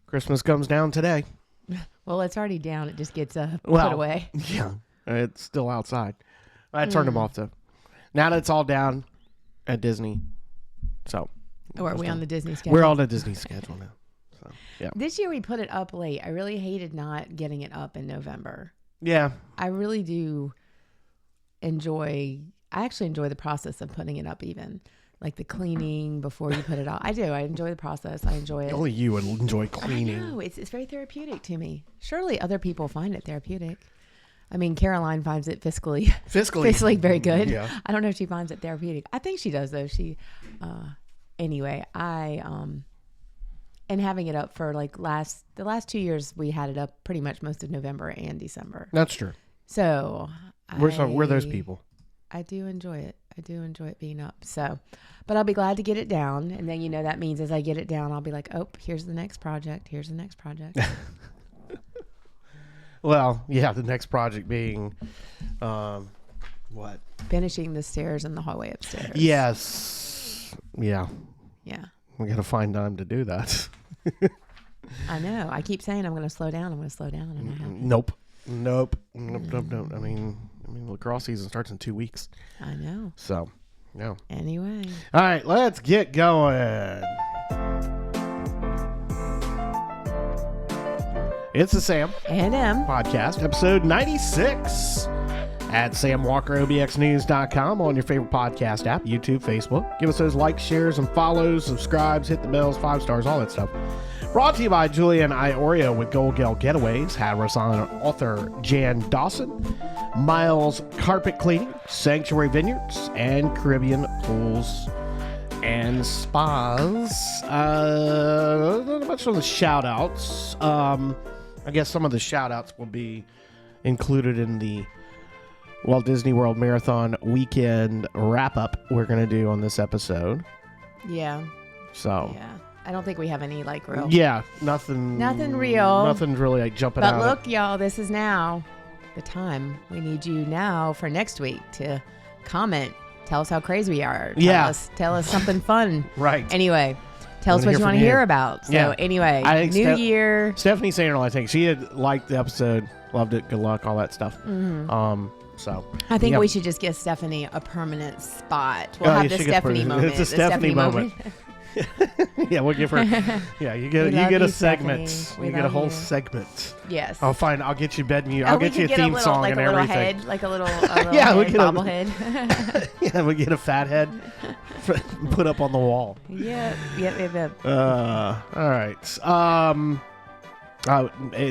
Christmas comes down today. Well, it's already down. It just gets put away. Yeah, it's still outside. I turned them off, though. Now that it's all down at Disney. So. Or are we on the Disney schedule? We're on the Disney schedule now. So, yeah. This year we put it up late. I really hated not getting it up in November. Yeah. I really do I actually enjoy the process of putting it up even. Like the cleaning before you put it out. I do. I enjoy the process. I enjoy it. Only you would enjoy cleaning. I know. It's very therapeutic to me. Surely other people find it therapeutic. I mean, Caroline finds it fiscally very good. Yeah. I don't know if she finds it therapeutic. I think she does, though. Anyway, and having it up for like the last 2 years, we had it up pretty much most of November and December. That's true. So we're those people. I do enjoy it. I do enjoy it being up. So, but I'll be glad to get it down. And then, that means as I get it down, I'll be like, oh, here's the next project. Here's the next project. Well, yeah, the next project being, what? Finishing the stairs and the hallway upstairs. Yes. Yeah. Yeah. We got to find time to do that. I know. I keep saying I'm going to slow down. And I haven't. Nope. I mean, lacrosse season starts in 2 weeks. I know. So, no. Anyway. All right, let's get going. It's the Sam and M podcast, episode 96 at samwalkerobxnews.com on your favorite podcast app, YouTube, Facebook. Give us those likes, shares, and follows, subscribes, hit the bells, 5 stars, all that stuff. Brought to you by Julian Iorio with Gold Gale Getaways, Hatteras on author Jan Dawson, Miles Carpet Cleaning, Sanctuary Vineyards, and Caribbean Pools and Spas. Not much on the shout-outs. I guess some of the shout-outs will be included in the Walt Disney World Marathon weekend wrap-up we're going to do on this episode. Yeah. So. Yeah. I don't think we have any real. Yeah, nothing real. Nothing's really jumping out. But look, y'all, this is now the time. We need you now for next week to comment. Tell us how crazy we are. Tell us something fun. Right. Anyway, tell us what you want to hear about. So anyway, New Year. Stephanie Sanders, I think she had liked the episode, loved it, good luck, all that stuff. Mm-hmm. So I think we should just give Stephanie a permanent spot. We'll have the Stephanie moment. It's a Stephanie moment. Yeah, we'll give her. Yeah, you get a segment. You get a whole segment. Yes. I'll get you bed music. I'll get you a theme song and everything. Like a little yeah, we get bobblehead. Yeah, we get a fat head put up on the wall. Yeah. All right.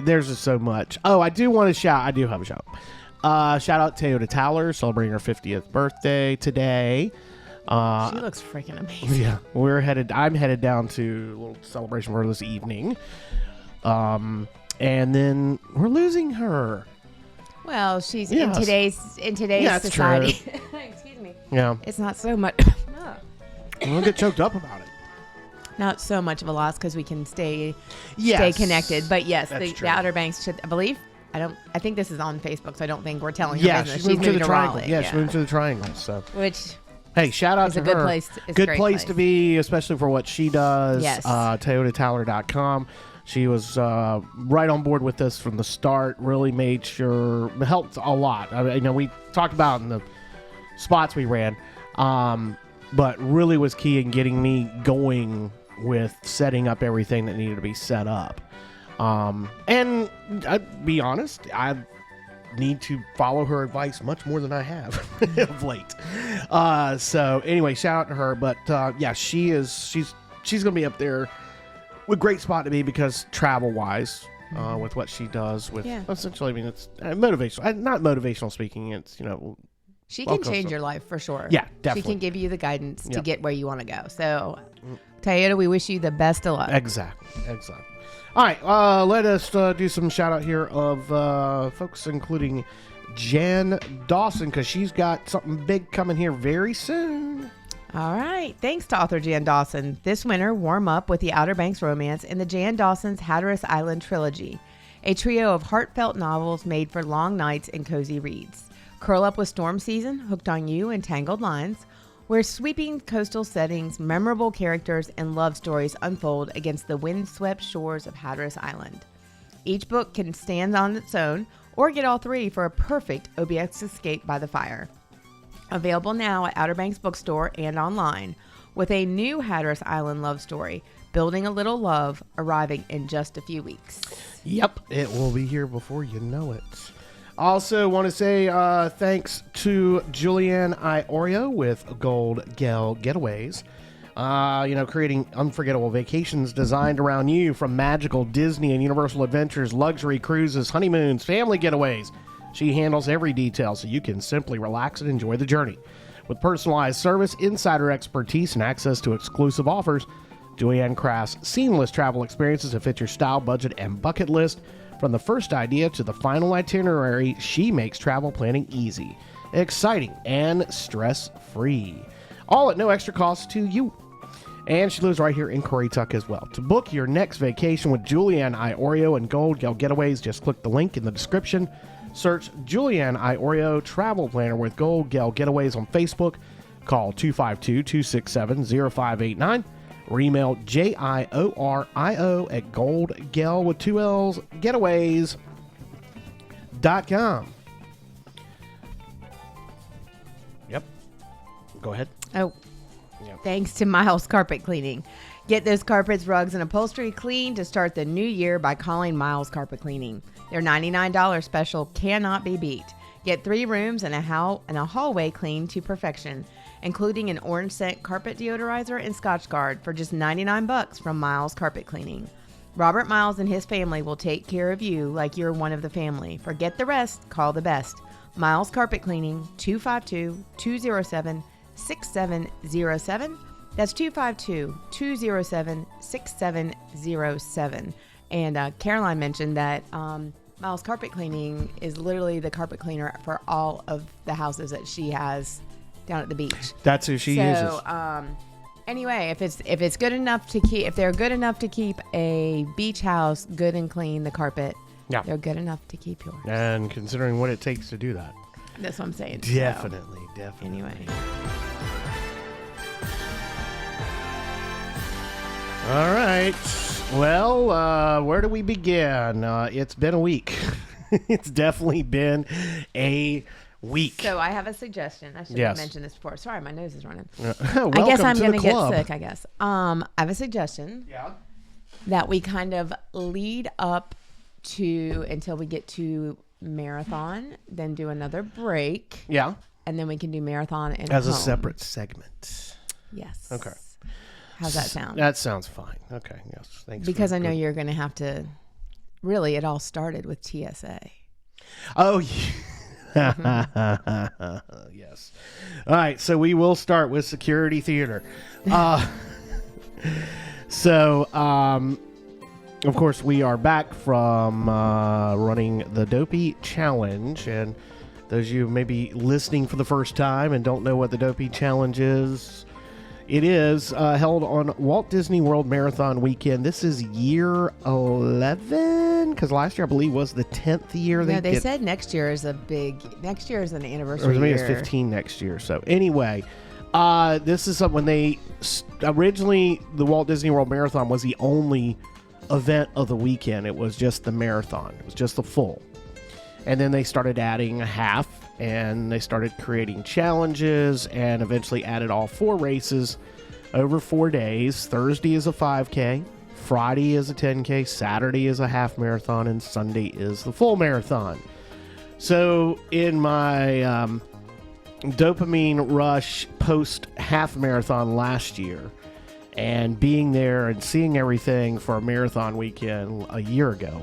There's just so much. Oh, I do want to shout. I do have a shout. Shout out Toyota Towler celebrating her 50th birthday today. She looks freaking amazing. Yeah, I'm headed down to a little celebration for her this evening. And then we're losing her. Well, she's in today's society. Excuse me. Yeah. It's not so much. We'll get choked up about it. Not so much of a loss because we can stay connected. But yes, the Outer Banks should, I believe. I think this is on Facebook, so I don't think we're telling her business. She's moved to the Triangle. Yeah, she moved to the Triangle. So. Which. Hey, shout out to her. Good place to be, especially for what she does. Yes. ToyotaTowler.com. She was right on board with us from the start. Really made sure, helped a lot. I mean, we talked about in the spots we ran, but really was key in getting me going with setting up everything that needed to be set up. And I'd be honest, I need to follow her advice much more than I have of late. So anyway, shout out to her. But she's gonna be up there with great spot to be because travel wise, with what she does with essentially, I mean, it's motivational, not motivational speaking. It's she can change your life for sure. Yeah, definitely. She can give you the guidance to get where you want to go. So Toyota, we wish you the best of luck. Exactly. All right, let us do some shout out here of folks, including Jan Dawson, because she's got something big coming here very soon. All right. Thanks to author Jan Dawson. This winter, warm up with the Outer Banks romance in the Jan Dawson's Hatteras Island trilogy, a trio of heartfelt novels made for long nights and cozy reads. Curl up with Storm Season, Hooked on You, and Tangled Lines, where sweeping coastal settings, memorable characters, and love stories unfold against the windswept shores of Hatteras Island. Each book can stand on its own or get all three for a perfect OBX escape by the fire. Available now at Outer Banks Bookstore and online, with a new Hatteras Island love story, Building a Little Love, arriving in just a few weeks. Yep, it will be here before you know it. Also want to say thanks to Julianne Iorio with Gold Gal Getaways. Creating unforgettable vacations designed around you, from magical Disney and Universal adventures, luxury cruises, honeymoons, family getaways. She handles every detail so you can simply relax and enjoy the journey. With personalized service, insider expertise, and access to exclusive offers, Julianne crafts seamless travel experiences that fit your style, budget, and bucket list. From the first idea to the final itinerary, she makes travel planning easy, exciting, and stress-free. All at no extra cost to you. And she lives right here in Currituck as well. To book your next vacation with Julianne Iorio and Gold Gal Getaways, just click the link in the description. Search Julianne Iorio Travel Planner with Gold Gal Getaways on Facebook. Call 252-267-0589. Or email JIORIO at goldgal with 2 L's getaways.com. Yep. Go ahead. Oh, yep. Thanks to Miles Carpet Cleaning. Get those carpets, rugs, and upholstery clean to start the new year by calling Miles Carpet Cleaning. Their $99 special cannot be beat. Get 3 rooms and a hallway cleaned to perfection, including an orange scent carpet deodorizer and Scotchgard for just $99 from Miles Carpet Cleaning. Robert Miles and his family will take care of you like you're one of the family. Forget the rest, call the best. Miles Carpet Cleaning, 252-207-6707. That's 252-207-6707. And Caroline mentioned that Miles Carpet Cleaning is literally the carpet cleaner for all of the houses that she has down at the beach. That's who she uses. Anyway, if it's good enough to keep, if they're good enough to keep a beach house good and clean, the carpet, yeah, they're good enough to keep yours. And considering what it takes to do that, that's what I'm saying. Definitely. Anyway. All right. Well, where do we begin? It's been a week. It's definitely been a week. So I have a suggestion. I should have mentioned this before. Sorry, my nose is running. I guess I'm going to get sick, I guess. I have a suggestion. Yeah. That we kind of lead up to until we get to marathon, then do another break. Yeah. And then we can do marathon and as a separate segment. Yes. Okay. How's that sound? That sounds fine. Okay. Yes. Thanks. Because I know you're going to have to. Really, it all started with TSA. Oh, yeah. Yes. All right. So we will start with security theater. Of course, we are back from running the Dopey Challenge. And those of you maybe listening for the first time and don't know what the Dopey Challenge is, it is held on Walt Disney World Marathon Weekend. This is year 11, because last year, I believe, was the 10th year. They said next year is an anniversary year. Maybe it's 15 next year. So anyway, this is when they originally, the Walt Disney World Marathon was the only event of the weekend. It was just the marathon. It was just the full. And then they started adding a half, and they started creating challenges, and eventually added all 4 races over 4 days. Thursday is a 5K, Friday is a 10K, Saturday is a half marathon, and Sunday is the full marathon. So in my dopamine rush post half marathon last year, and being there and seeing everything for a marathon weekend a year ago,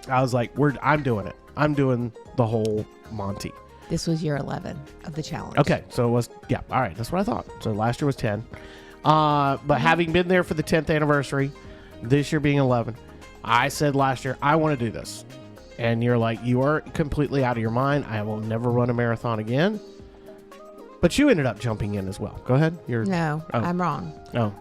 I was like, I'm doing it. I'm doing the whole Monty. This was year 11 of the challenge. Okay, so it was, yeah, all right, that's what I thought. So last year was 10. But having been there for the 10th anniversary, this year being 11, I said last year, I want to do this. And you're like, you are completely out of your mind. I will never run a marathon again. But you ended up jumping in as well. Go ahead. I'm wrong. Oh.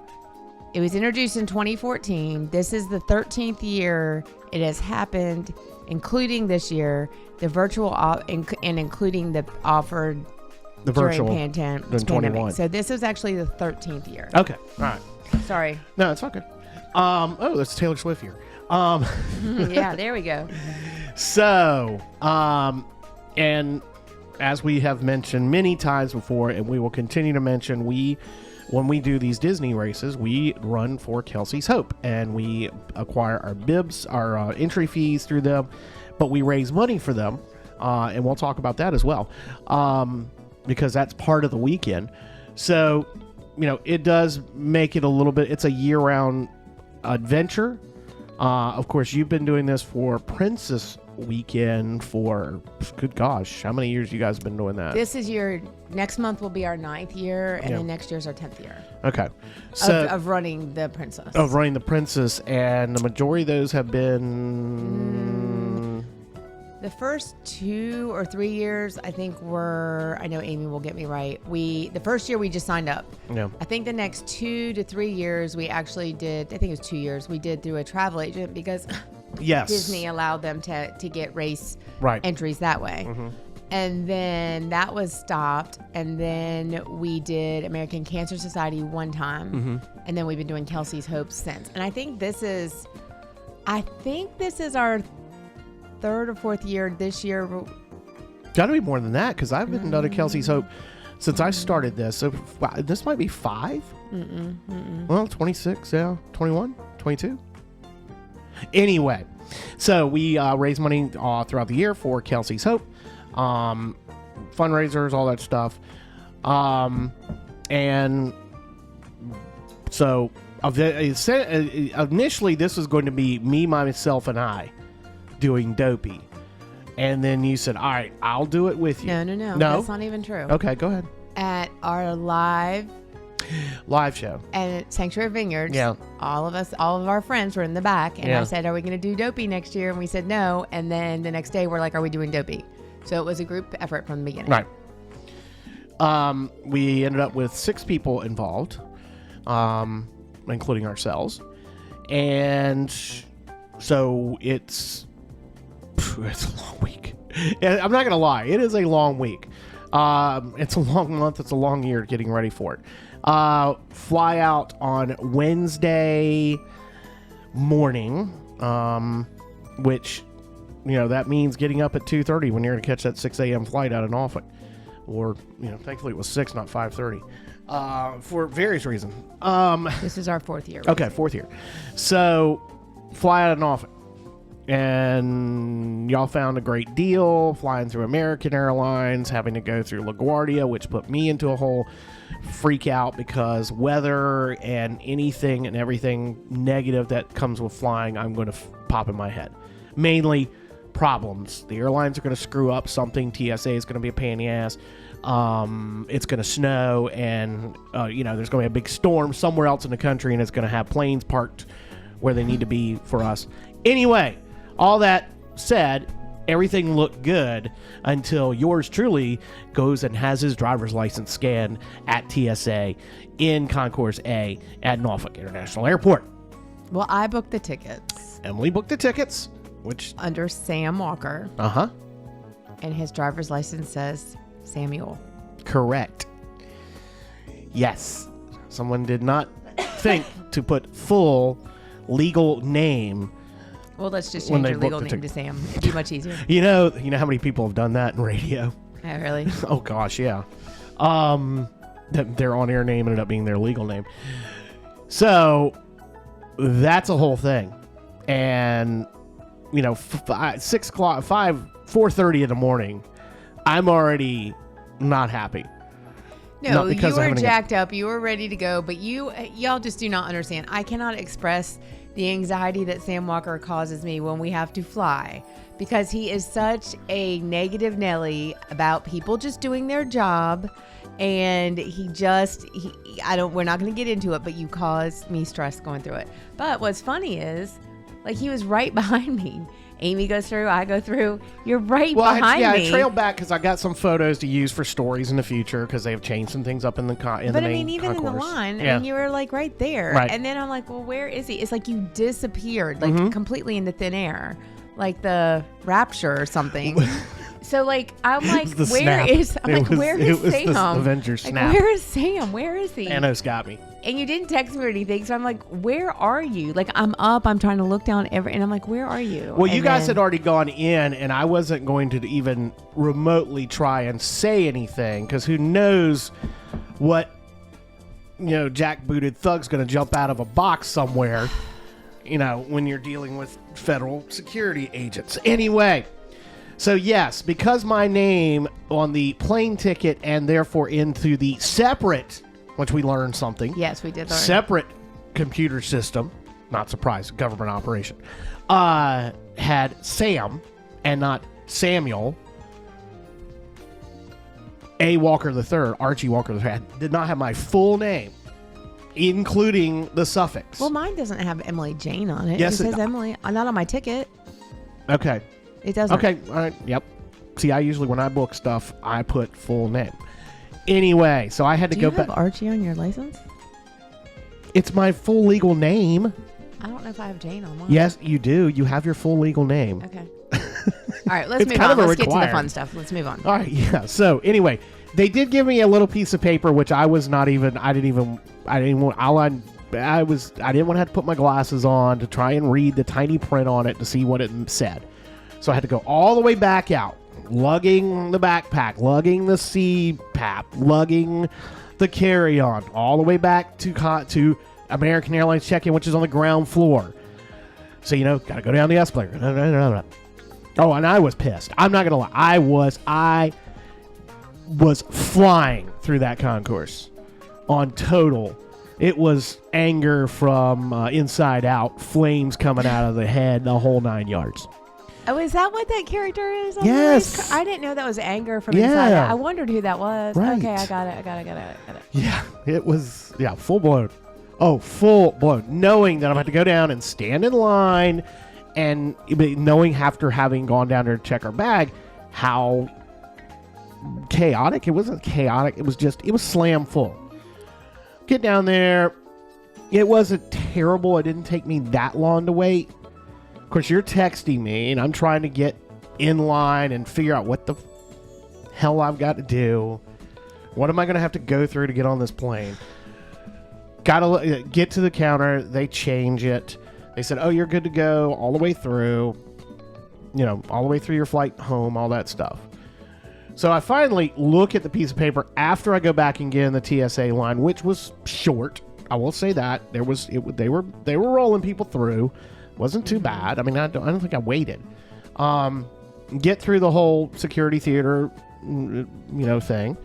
It was introduced in 2014. This is the 13th year it has happened, including this year, the virtual and including the offered The virtual. During pandemic. So this was actually the 13th year. Okay. All right. Sorry. No, it's all good. Oh, that's Taylor Swift here. Yeah, there we go. So, and as we have mentioned many times before, and we will continue to mention, when we do these Disney races, we run for Kelsey's Hope, and we acquire our bibs, our entry fees through them, but we raise money for them, and we'll talk about that as well, because that's part of the weekend. So, it does make it a little bit, it's a year-round adventure. Of course, you've been doing this for Princess Weekend for, good gosh, how many years you guys been doing that? This is next month will be our 9th year, and then next year's our 10th year. Okay. So of running the Princess. And the majority of those have been... The first 2 or 3 years, I think I know Amy will get me right. The first year we just signed up. Yeah. I think the next 2 to 3 years we actually did, I think it was 2 years, we did through a travel agent because Disney allowed them to get race entries that way. Mm-hmm. And then that was stopped. And then we did American Cancer Society one time. Mm-hmm. And then we've been doing Kelsey's Hope since. And I think this is our 3rd or 4th year this year. Got to be more than that, because I've been done a Kelsey's Hope since I started this. So this might be 5. Well, 26, 21, 22. Anyway, so we raise money throughout the year for Kelsey's Hope, fundraisers, all that stuff, and so initially this was going to be me, myself, and I doing Dopey, and then you said, all right, I'll do it with you. No, that's not even true. Okay, go ahead. At our live show and at Sanctuary Vineyards, all of our friends were in the back, and I said, are we going to do Dopey next year? And we said no, and then the next day we're like, are we doing Dopey? So it was a group effort from the beginning. Right. We ended up with 6 people involved, including ourselves, and so it's a long week. I'm not gonna lie, it is a long week. It's a long month, it's a long year getting ready for it. Fly out on Wednesday morning, which, that means getting up at 2:30 when you're going to catch that 6 a.m. flight out of Norfolk. Or, thankfully it was 6, not 5:30, for various reasons. This is our 4th year. Okay, 4th year. So, fly out of Norfolk. And y'all found a great deal flying through American Airlines, having to go through LaGuardia, which put me into a whole freak out because weather and anything and everything negative that comes with flying, I'm going to pop in my head. Mainly problems. The airlines are going to screw up something. TSA is going to be a pain in the ass. It's going to snow, and there's going to be a big storm somewhere else in the country, and it's going to have planes parked where they need to be for us. Anyway, all that said, everything looked good until yours truly goes and has his driver's license scanned at TSA in Concourse A at Norfolk International Airport. Well, I booked the tickets. Emily booked the tickets, which under Sam Walker. And his driver's license says Samuel. Correct. Yes. Someone did not think to put full legal name. Well, let's just change your legal name to Sam. It'd be much easier. You know how many people have done that in radio? Oh, really? Oh, gosh, yeah. Their on-air name ended up being their legal name. So, that's a whole thing. And, 4:30 in the morning, I'm already not happy. No, you were jacked up. You were ready to go. But y'all just do not understand. I cannot express the anxiety that Sam Walker causes me when we have to fly, because he is such a negative Nelly about people just doing their job, and we're not going to get into it, but you cause me stress going through it. But what's funny is, he was right behind me. Amy goes through, I go through. You're right behind me. I trailed back because I got some photos to use for stories in the future because they've changed some things up in the main But even in the line, and you were right there. Right. And then I'm like, well, where is he? It's like you disappeared, completely into thin air, like the Rapture or something. So like I'm like, where is Sam? Where is Sam? Where is he? Thanos got me. And you didn't text me or anything, so I'm like, where are you? Like I'm up, I'm trying to look down and I'm like, where are you? Well, you guys had already gone in, and I wasn't going to even remotely try and say anything because who knows what jackbooted thug's going to jump out of a box somewhere. When you're dealing with federal security agents. Anyway. So yes, because my name on the plane ticket and therefore into the separate, which we learned something. Yes, we did learn. Separate computer system, not surprised, government operation, had Sam and not Samuel. A. Walker III, Archie Walker III, did not have my full name, including the suffix. Well, mine doesn't have Emily Jane on it. Yes, it says Emily. Not on my ticket. Okay. It doesn't. Okay, all right, yep. See, I usually, when I book stuff, I put full name. Anyway, so I had to go back. Do you have Archie on your license? It's my full legal name. I don't know if I have Jane on mine. Yes, you do. You have your full legal name. Okay. All right, let's move on. Let's get to the fun stuff. Let's move on. All right, yeah. So anyway, they did give me a little piece of paper, which I was not even. I didn't want to have to put my glasses on to try and read the tiny print on it to see what it said. So I had to go all the way back out, lugging the backpack, lugging the CPAP, lugging the carry-on, all the way back to American Airlines check-in, which is on the ground floor. So, got to go down the escalator. Oh, and I was pissed. I'm not going to lie. I was flying through that concourse on total. It was anger from inside out, flames coming out of the head, the whole 9 yards. Oh, is that what that character is? Yes. I didn't know that was anger from inside out. I wondered who that was. Right. Okay, I got it. Yeah, it was, full blown. Oh, full blown. Knowing that I'm going to go down and stand in line and knowing after having gone down there to check our bag how chaotic. It wasn't chaotic. It was slam full. Get down there. It wasn't terrible. It didn't take me that long to wait. Of course, you're texting me, and I'm trying to get in line and figure out what the hell I've got to do. What am I going to have to go through to get on this plane? Got to get to the counter. They change it. They said, oh, you're good to go all the way through. All the way through your flight home, all that stuff. So I finally look at the piece of paper after I go back and get in the TSA line, which was short. I will say that. They were rolling people through. Wasn't too bad. I mean, I don't think I waited. Get through the whole security theater, thing.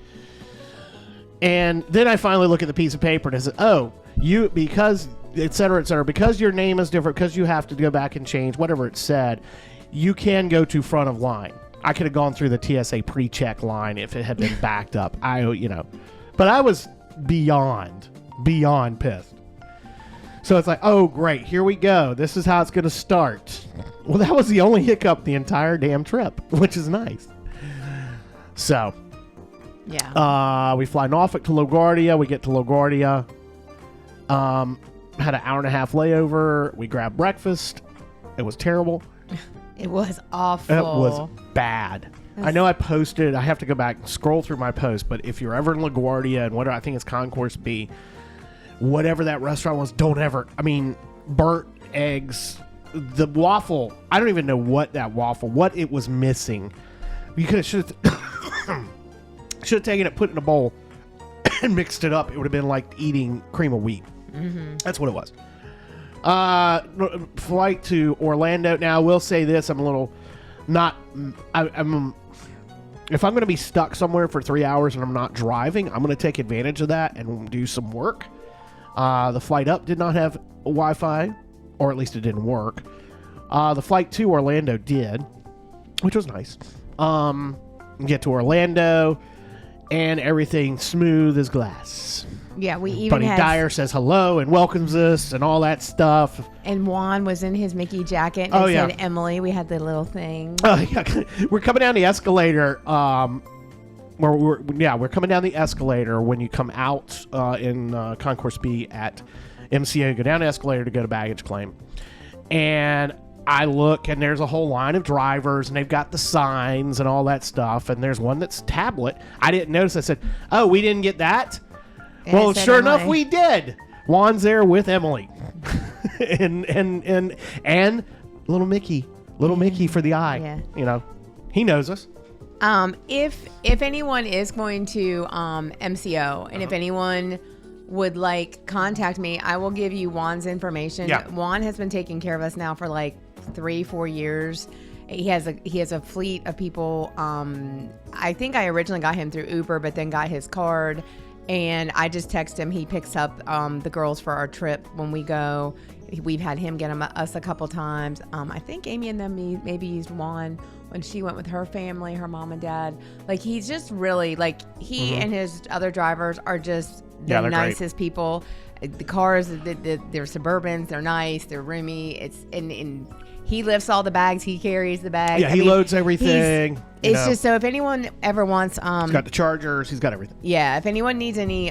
And then I finally look at the piece of paper and I said, oh, because, et cetera, because your name is different, because you have to go back and change, whatever it said, you can go to front of line. I could have gone through the TSA pre-check line if it had been backed up. But I was beyond pissed. So it's like, oh, great, here we go. This is how it's going to start. Well, that was the only hiccup the entire damn trip, which is nice. So, yeah. We fly Norfolk to LaGuardia. We get to LaGuardia. Had an hour and a half layover. We grabbed breakfast. It was terrible. It was awful. It was bad. I know I posted. I have to go back and scroll through my post, but if you're ever in LaGuardia and whatever, I think it's Concourse B, whatever that restaurant was, don't ever. I mean, burnt eggs, the waffle. I don't even know what it was missing. You should have taken it, put it in a bowl, and mixed it up. It would have been like eating cream of wheat. Mm-hmm. That's what it was. Flight to Orlando. Now, I will say this. I'm a little not. I'm. If I'm going to be stuck somewhere for 3 hours and I'm not driving, I'm going to take advantage of that and do some work. The flight up did not have Wi-Fi, or at least it didn't work. The flight to Orlando did, which was nice. Get to Orlando, and everything smooth as glass. Yeah, we even Buddy Dyer says hello and welcomes us and all that stuff. And Juan was in his Mickey jacket and said Emily. We had the little thing. We're coming down the escalator. We're coming down the escalator when you come out in Concourse B at MCO. You go down the escalator to go to baggage claim. And I look, and there's a whole line of drivers, and they've got the signs and all that stuff, and there's one that's tablet. I didn't notice. I said, oh, we didn't get that? And well, sure enough, we did. Juan's there with Emily. and little Mickey for the eye. Yeah. You know, he knows us. If anyone is going to MCO, and if anyone would like contact me, I will give you Juan's information. Yeah. Juan has been taking care of us now for like 3-4 years. He has a fleet of people. I think I originally got him through Uber, but then got his card, and I just text him. He picks up the girls for our trip when we go. We've had him get us a couple times. I think Amy and them maybe used Juan when she went with her family, her mom and dad. Like, he's just really, like, he and his other drivers are just the nicest people. The cars, they're Suburbans, they're nice, they're roomy. And he lifts all the bags, he carries the bags. Yeah, he loads everything. It's just, so if anyone ever wants, he's got the chargers, he's got everything. Yeah, if anyone needs any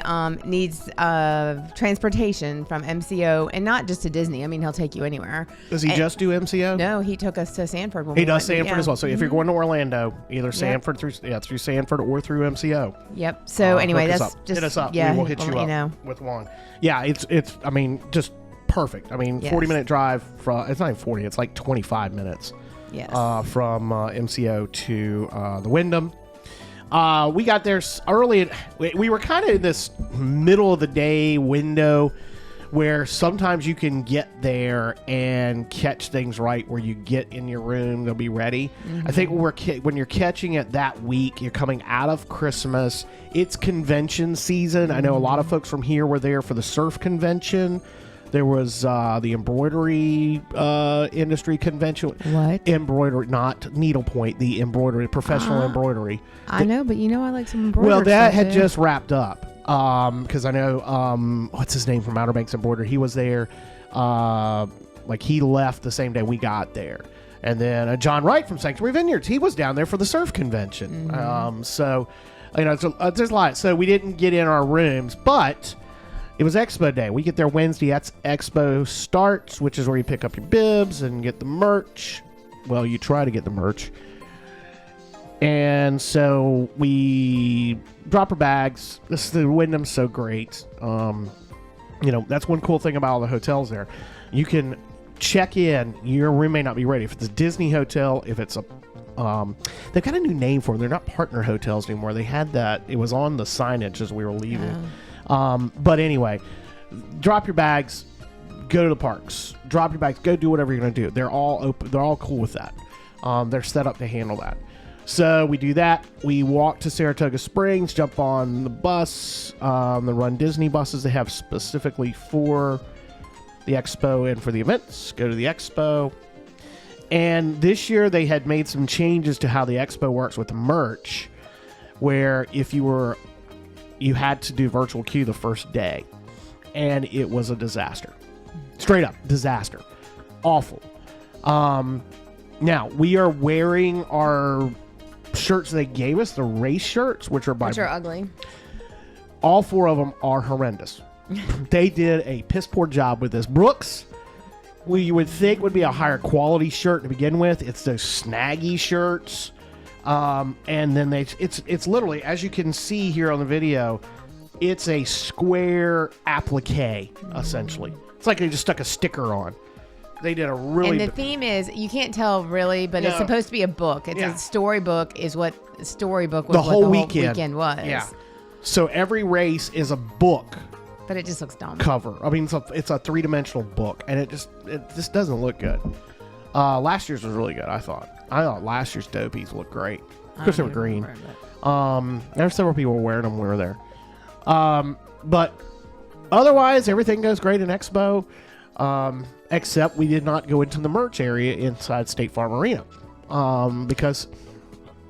transportation from MCO, and not just to Disney, I mean, he'll take you anywhere. Does he just do MCO? No, he took us to Sanford. He does Sanford as well. So if you're going to Orlando, either Sanford through Sanford or through MCO. Yep. So anyway, that's just hit us up. Yeah, we will hit you up with Juan. Yeah, it's I mean, just perfect. I mean, 40-minute drive from, it's not even 40, it's like 25 minutes. Yes. From MCO to the Wyndham. We got there early. We were kind of in this middle of the day window where sometimes you can get there and catch things right where you get in your room, they'll be ready. I think when you're catching it that week, you're coming out of Christmas, it's convention season. I know a lot of folks from here were there for the surf convention. There was the embroidery industry convention. What? Embroidery, not needlepoint, the embroidery, professional embroidery. I know, but I like some embroidery. Well, that had just wrapped up. Because I know, what's his name from Outer Banks Embroidery? He was there. Like, he left the same day we got there. And then John Wright from Sanctuary Vineyards, he was down there for the surf convention. So, you know, there's a lot. So we didn't get in our rooms, but it was Expo Day. We get there Wednesday. That's Expo starts, which is where you pick up your bibs and get the merch. Well, you try to get the merch. And so we drop our bags. The Wyndham's so great. You know, that's one cool thing about all the hotels there. You can check in. Your room may not be ready. If it's a Disney hotel, if it's a they've got a new name for them. They're not partner hotels anymore. They had that. It was on the signage as we were leaving. But anyway, drop your bags, go to the parks. Drop your bags, go do whatever you're going to do. They're all open. They're all cool with that. They're set up to handle that. So we do that. We walk to Saratoga Springs, jump on the bus, the Run Disney buses they have specifically for the expo and for the events. Go to the expo. And this year they had made some changes to how the expo works with the merch, where if you had to do virtual queue the first day, and it was a disaster. Straight up disaster. Awful. Now we are wearing our shirts they gave us, the race shirts, which are ugly. All 4 of them are horrendous. They did a piss poor job with this. Brooks, you would think would be a higher quality shirt to begin with. It's those snaggy shirts. And then it's literally, as you can see here on the video, it's a square applique, essentially. It's like they just stuck a sticker on. They did a really... And the theme is, you can't tell really, but it's supposed to be a book. It's a storybook is what storybook was. The whole weekend was. Yeah. So every race is a book. But it just looks dumb. Cover. I mean, it's a 3-dimensional book, and it just doesn't look good. Last year's was really good, I thought. I thought last year's Dopeys looked great. Because they were green. There were several people wearing them when we were there. But otherwise, everything goes great in Expo. Except we did not go into the merch area inside State Farm Arena. Because...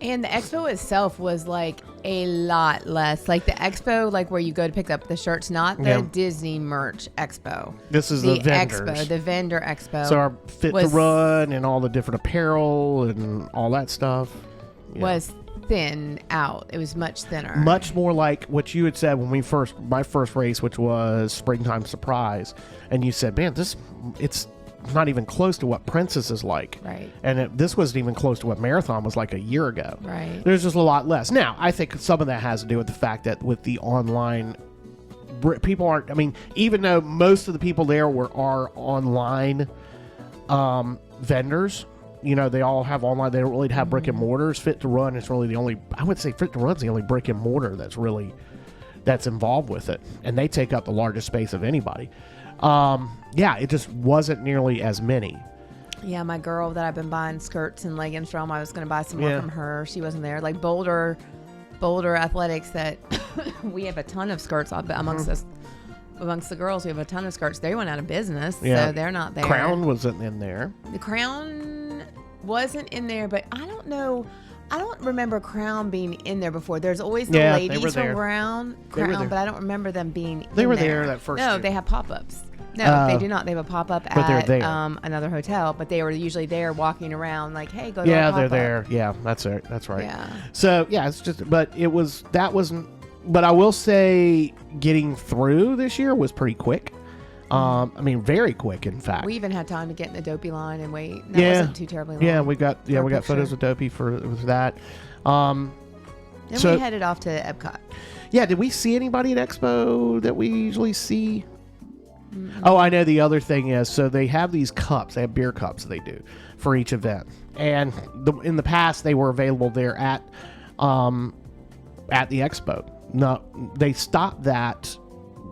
And the expo itself was like a lot less. Like the expo, like where you go to pick up the shirts, not the Disney merch expo. This is the vendors. Expo, the vendor expo. So our Fit to Run and all the different apparel and all that stuff was thin out. It was much thinner. Much more like what you had said when my first race, which was Springtime Surprise. And you said, man, it's not even close to what Princess is like. Right. And this wasn't even close to what Marathon was like a year ago. Right. There's just a lot less. Now, I think some of that has to do with the fact that with the online, people aren't, I mean, even though most of the people there are online vendors, you know, they all have online, they don't really have brick and mortars. Fit to Run is really the only, I would say Fit to Run's the only brick and mortar that's involved with it. And they take up the largest space of anybody. Yeah, it just wasn't nearly as many. Yeah, my girl that I've been buying skirts and leggings from, I was going to buy some more from her. She wasn't there. Like Boulder Athletics, that we have a ton of skirts amongst us. Amongst the girls, we have a ton of skirts. They went out of business, so they're not there. Crown wasn't in there. The Crown wasn't in there, but I don't know. I don't remember Crown being in there before. There's always the ladies from Crown, but I don't remember them being in there. They were there that first year. They have pop-ups. No, they do not. They have a pop-up at another hotel, but they were usually there walking around like, hey, go to a pop-up. Yeah, they're there. Yeah, that's it. That's right. Yeah. So, yeah, it's just, but I will say getting through this year was pretty quick. I mean, very quick, in fact. We even had time to get in the Dopey line and wait. That wasn't too terribly long. Yeah, we got photos of Dopey for that. Then we headed off to Epcot. Yeah, did we see anybody at Expo that we usually see? Mm-hmm. Oh, I know the other thing is, so they have these cups. They have beer cups they do for each event. And in the past, they were available there at the Expo. No, they stopped that.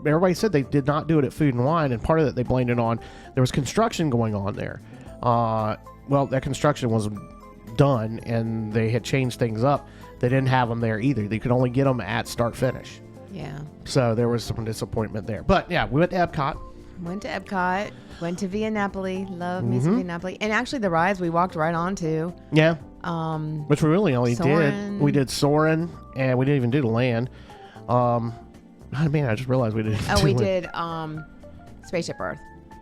Everybody said they did not do it at Food and Wine, and part of it they blamed it on there was construction going on there. Well, that construction was done, and they had changed things up. They didn't have them there either. They could only get them at start finish. Yeah. So there was some disappointment there. But yeah, we went to Epcot. Went to Via Napoli. Love me some Via Napoli. And actually the rides we walked right onto. Yeah. Which we really only did. We did Soarin', and we didn't even do the land. I mean, I just realized we didn't. We did Spaceship Earth.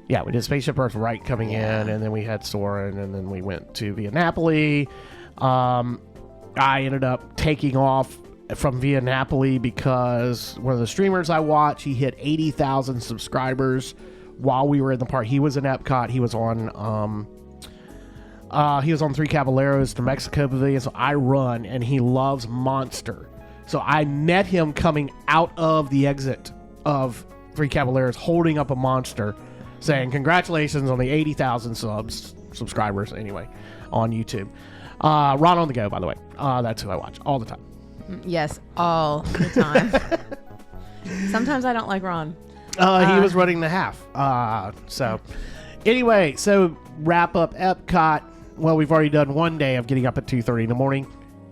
Yeah, we did Spaceship Earth right coming in, and then we had Soarin', and then we went to Via Napoli. I ended up taking off from Via Napoli because one of the streamers I watch, he hit 80,000 subscribers while we were in the park. He was in Epcot. He was on Three Caballeros to Mexico Pavilion. So I run, and he loves Monster. So I met him coming out of the exit of Three Caballeros holding up a Monster saying, congratulations on the 80,000 subscribers anyway on YouTube. Ron on the Go, by the way. That's who I watch all the time. Yes, all the time. Sometimes I don't like Ron. He was running the half. Anyway, so wrap up Epcot. Well, we've already done one day of getting up at 2:30 in the morning.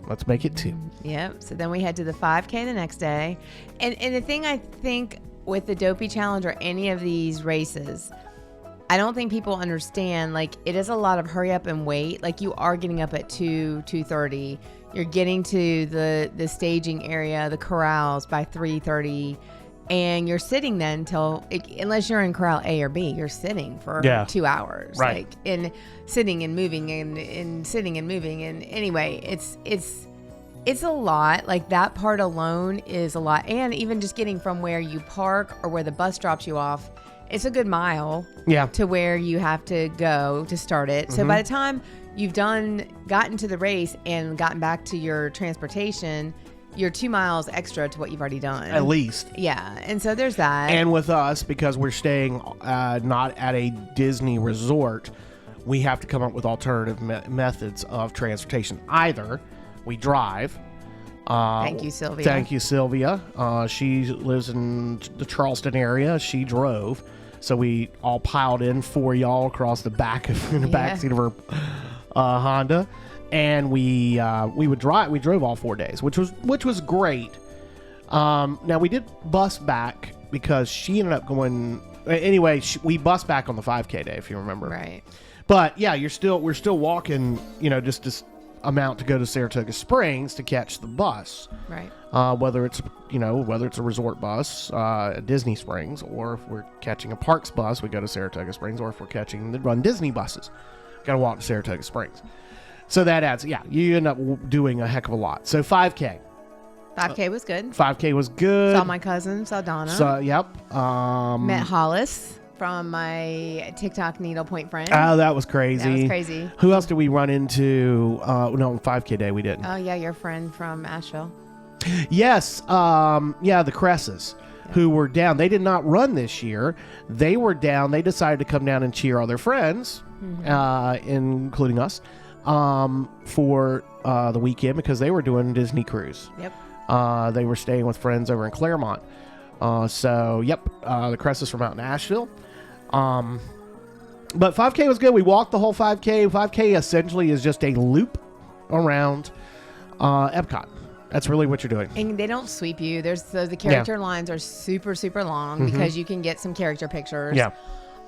Let's make it 2. Yep. So then we head to the 5K the next day. And the thing I think with the Dopey Challenge or any of these races, I don't think people understand, like, it is a lot of hurry up and wait. Like, you are getting up at 2:30. You're getting to the staging area, the corrals by 3:30. And you're sitting then unless you're in corral A or B, you're sitting for 2 hours. Right. Like, in sitting and moving and sitting and moving. And anyway, it's a lot. Like, that part alone is a lot. And even just getting from where you park or where the bus drops you off, it's a good mile to where you have to go to start it. So by the time you've gotten to the race and gotten back to your transportation, you're 2 miles extra to what you've already done. At least. Yeah. And so there's that. And with us, because we're staying not at a Disney resort, we have to come up with alternative methods of transportation. Either we drive. Thank you, Sylvia. Thank you, Sylvia. She lives in the Charleston area. She drove. So we all piled in for y'all across the back in the backseat of her Honda. And we would drive. We drove all 4 days, which was great. Now we did bus back because she ended up going. Anyway, we bus back on the 5K day, if you remember. Right. But yeah, we're still walking. Just this amount to go to Saratoga Springs to catch the bus. Right. Whether it's a resort bus, Disney Springs, or if we're catching a Parks bus, we go to Saratoga Springs, or if we're catching the Run Disney buses, got to walk to Saratoga Springs. So that adds, you end up doing a heck of a lot. So 5K. 5K was good. 5K was good. Saw my cousin, saw Donna. So, yep. Met Hollis. from my TikTok needlepoint friend. Oh, that was crazy. That was crazy. Who else did we run into? No, on 5K day we didn't. Oh, yeah, your friend from Asheville. Yes. The Cresses, who were down. They did not run this year. They were down. They decided to come down and cheer all their friends, including us, for the weekend because they were doing a Disney cruise. Yep. They were staying with friends over in Claremont. The Cresses from out in Asheville. But 5K was good. We walked the whole 5K. 5K essentially is just a loop around Epcot. That's really what you're doing. And they don't sweep you. The character lines are super, super long because you can get some character pictures. Yeah.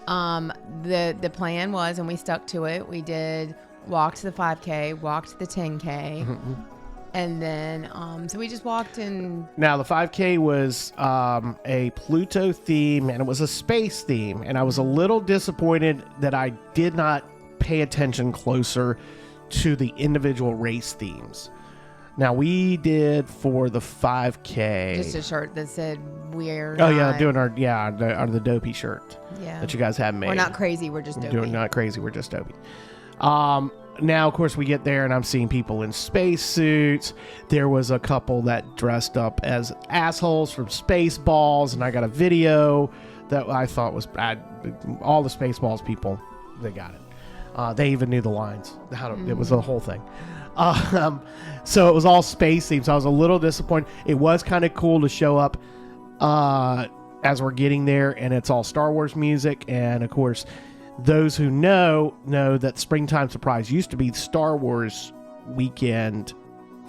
The plan was, and we stuck to it, we did walk to the 5K, walk to the 10K. And then, so we just walked in. Now, the 5K was a Pluto theme, and it was a space theme. And I was a little disappointed that I did not pay attention closer to the individual race themes. Now, we did for the 5K. Just a shirt that said, we're doing the Dopey shirt that you guys have made. We're not crazy, we're just Dopey. Not crazy, we're just Dopey. Now, of course, we get there, and I'm seeing people in space suits. There was a couple that dressed up as assholes from Spaceballs, and I got a video that I thought was bad. All the Spaceballs people, they got it. They even knew the lines. It was the whole thing. So it was all space themed, so I was a little disappointed. It was kind of cool to show up as we're getting there, and it's all Star Wars music, and of course... Those who know that Springtime Surprise used to be Star Wars weekend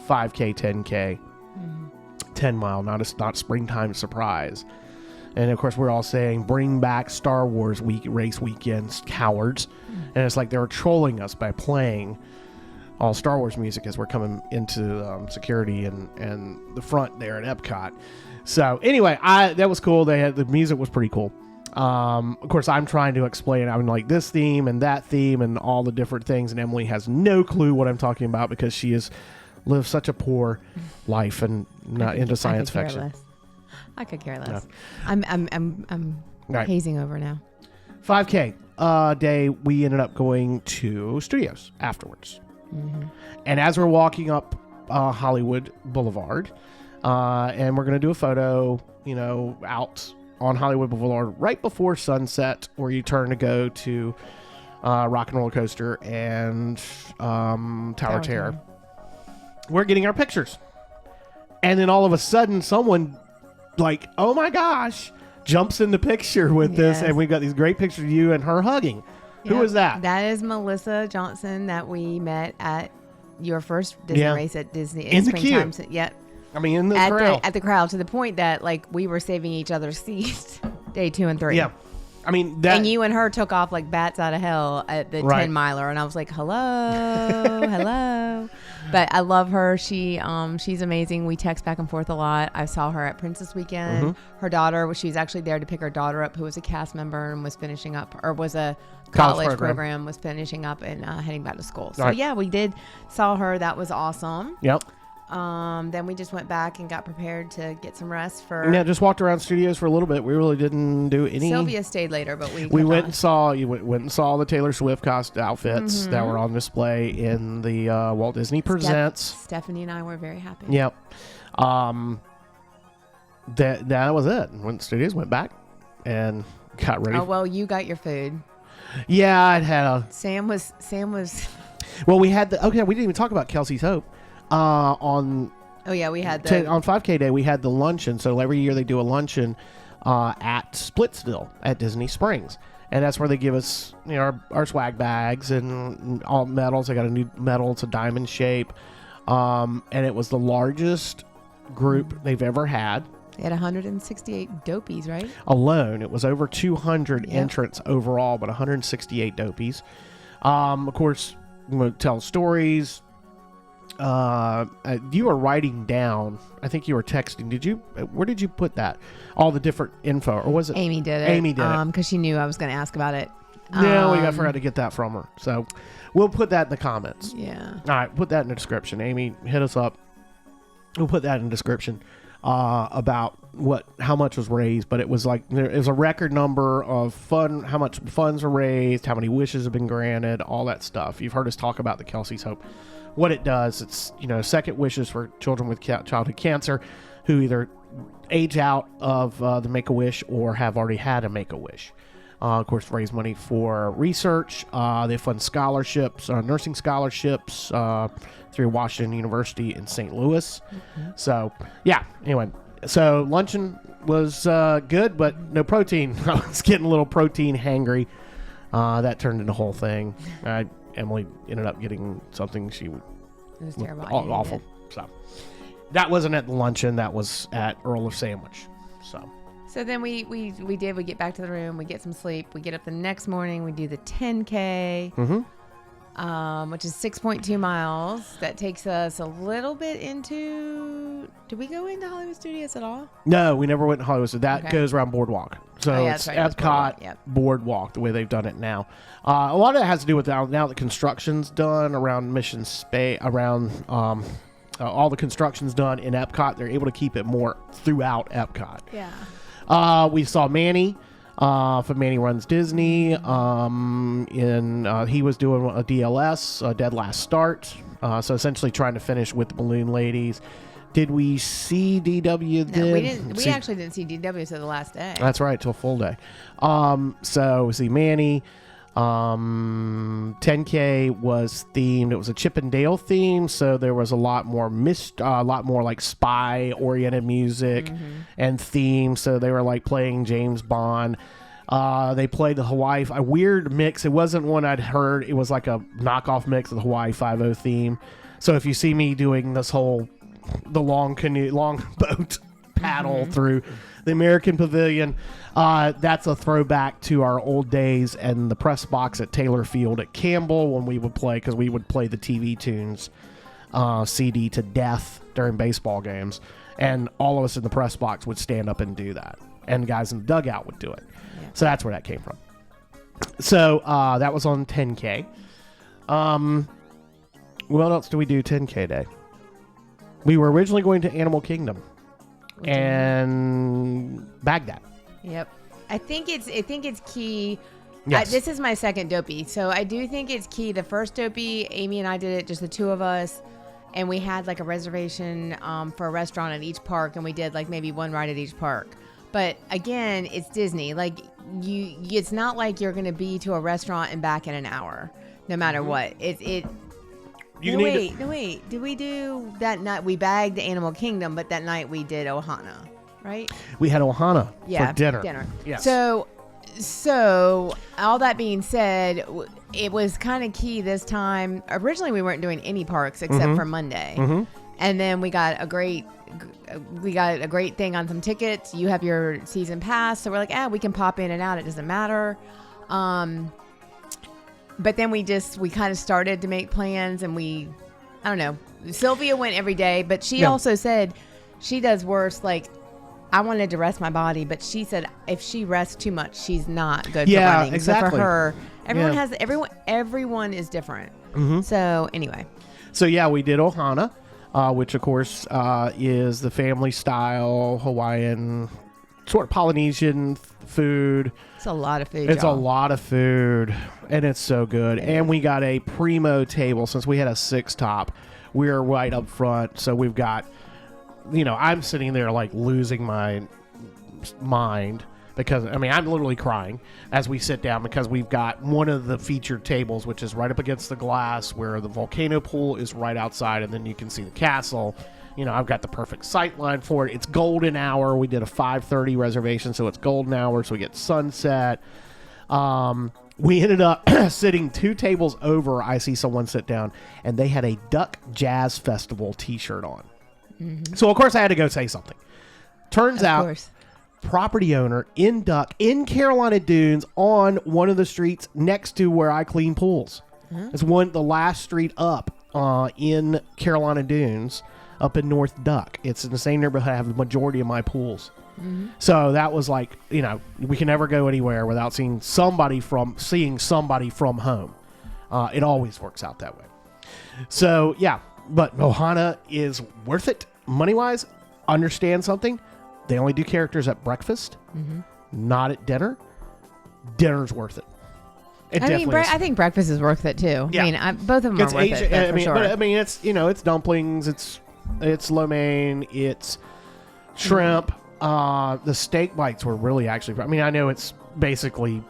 5K, 10K, 10 mile, not Springtime Surprise. And of course, we're all saying, bring back Star Wars race weekends, cowards. And it's like they were trolling us by playing all Star Wars music as we're coming into security and the front there at Epcot. So anyway, that was cool. The music was pretty cool. Of course, I'm trying to explain. I'm like this theme and that theme and all the different things, and Emily has no clue what I'm talking about because she has lived such a poor life and not into science fiction. I could care less. No. I'm right. Hazing over now. 5K day. We ended up going to Studios afterwards, and as we're walking up Hollywood Boulevard, and we're gonna do a photo, out on Hollywood Boulevard right before sunset, where you turn to go to Rock and Roller Coaster and Tower of Terror. We're getting our pictures. And then all of a sudden, someone like, oh my gosh, jumps in the picture with this. And we've got these great pictures of you and her hugging. Yep. Who is that? That is Melissa Johnson that we met at your first Disney race at Disney. In the queue. Yep. I mean, in the crowd. At the crowd, to the point that, we were saving each other's seats day 2 and 3. Yeah. I mean, and you and her took off like bats out of hell at the 10 miler. And I was like, hello, hello. But I love her. She's amazing. We text back and forth a lot. I saw her at Princess Weekend. Her daughter, she was actually there to pick her daughter up, who was a cast member and was finishing up, or was a college program, was finishing up and heading back to school. So, we saw her. That was awesome. Yep. Then we just went back and got prepared to get some rest for. Yeah, just walked around Studios for a little bit. We really didn't do any. Sylvia stayed later, but we went and saw the Taylor Swift outfits that were on display in the Walt Disney Presents. Stephanie and I were very happy. Yep. That was it. Studios went back and got ready. Oh well, you got your food. Yeah, I'd had a. Sam was. Well, we had we didn't even talk about Kelsey's Hope. We had on 5K day we had the luncheon. So every year they do a luncheon at Splitsville at Disney Springs, and that's where they give us our swag bags and all medals. I got a new medal. It's a diamond shape, and it was the largest group they've ever had. They had 168 Dopies, right? Alone, it was over 200 entrants overall, but 168 Dopies. Of course, I'm going to tell stories. You were writing down. I think you were texting. Where did you put that? All the different info, or was it? Amy did it. Because she knew I was going to ask about it. No, we forgot to get that from her. So we'll put that in the comments. Yeah. All right, put that in the description. Amy, hit us up. We'll put that in the description about how much was raised, but it was like it was a record number of how much funds were raised, how many wishes have been granted, all that stuff. You've heard us talk about the Kelsey's Hope. What it does, it's second wishes for children with childhood cancer who either age out of the Make-A-Wish or have already had a Make-A-Wish. Of course, raise money for research. They fund scholarships, nursing scholarships through Washington University in St. Louis. So, yeah, anyway. So, luncheon was good, but no protein. I was getting a little protein hangry. That turned into a whole thing. Emily ended up getting something it was terrible. Awful. So, that wasn't at the luncheon. That was at Earl of Sandwich. So then we get back to the room, we get some sleep, we get up the next morning, we do the 10K, which is 6.2 miles. That takes us a little bit into, did we go into Hollywood Studios at all? No, we never went to Hollywood Studios. That goes around Boardwalk. So it's Epcot Boardwalk, the way they've done it now. A lot of it has to do with now that construction's done around Mission Space, around all the construction's done in Epcot. They're able to keep it more throughout Epcot. Yeah. We saw Manny from Manny Runs Disney. He was doing a DLS, Dead Last Start. So essentially trying to finish with the Balloon Ladies. Did we see DW then? No, we didn't. We actually didn't see DW until the last day. That's right, till full day. So we see Manny. 10K was themed. It was a Chip and Dale theme, so there was a lot more like spy oriented music and theme. So they were like playing James Bond. They played the Hawaii, a weird mix. It wasn't one I'd heard. It was like a knockoff mix of the Hawaii 5-0 theme. So if you see me doing the long boat paddle through the American Pavilion, that's a throwback to our old days and the press box at Taylor Field at Campbell when we would play, because we would play the TV Tunes CD to death during baseball games, and all of us in the press box would stand up and do that, and guys in the dugout would do it. So that's where that came from. So that was on 10K. What else do we do 10K day? We were originally going to Animal Kingdom and Baghdad. Yep. I think it's key. Yes. This is my second Dopey, so I do think it's key. The first Dopey, Amy and I did it, just the two of us, and we had like a reservation for a restaurant at each park, and we did like maybe one ride at each park. But again, it's Disney. Like it's not like you're going to be to a restaurant and back in an hour, no matter what. Wait. Did we do that night? We bagged Animal Kingdom, but that night we did Ohana, right? We had Ohana for dinner. Yes. So all that being said, it was kind of key this time. Originally, we weren't doing any parks except for Monday, and then we got a great thing on some tickets. You have your season pass, so we're like, we can pop in and out. It doesn't matter. But then we kind of started to make plans, and I don't know. Sylvia went every day, but she also said she does worse. Like, I wanted to rest my body, but she said if she rests too much, she's not good for running. Exactly. So for her, everyone is different. So anyway. So we did Ohana, which of course is the family style Hawaiian, sort of Polynesian food. It's a lot of food. It's a lot of food, and it's so good. And we got a primo table. Since we had a 6-top, we're right up front. So we've got, I'm sitting there like losing my mind because, I'm literally crying as we sit down, because we've got one of the featured tables, which is right up against the glass where the volcano pool is right outside, and then you can see the castle. I've got the perfect sight line for it. It's golden hour. We did a 5:30 reservation, so it's golden hour, so we get sunset. We ended up sitting 2 tables over. I see someone sit down, and they had a Duck Jazz Festival t-shirt on. So, of course, I had to go say something. Turns out, property owner in Duck, in Carolina Dunes, on one of the streets next to where I clean pools. It's the last street up in Carolina Dunes, up in North Duck. It's in the same neighborhood I have the majority of my pools. So that was like, we can never go anywhere without seeing somebody from home. It always works out that way. So, but Ohana is worth it money-wise. Understand something. They only do characters at breakfast, not at dinner. Dinner's worth it. I think breakfast is worth it too. Yeah. I mean, both of them are worth it. For sure. But I mean, it's it's dumplings, it's lo mein, it's shrimp. The steak bites were really actually. I mean, I know it's basically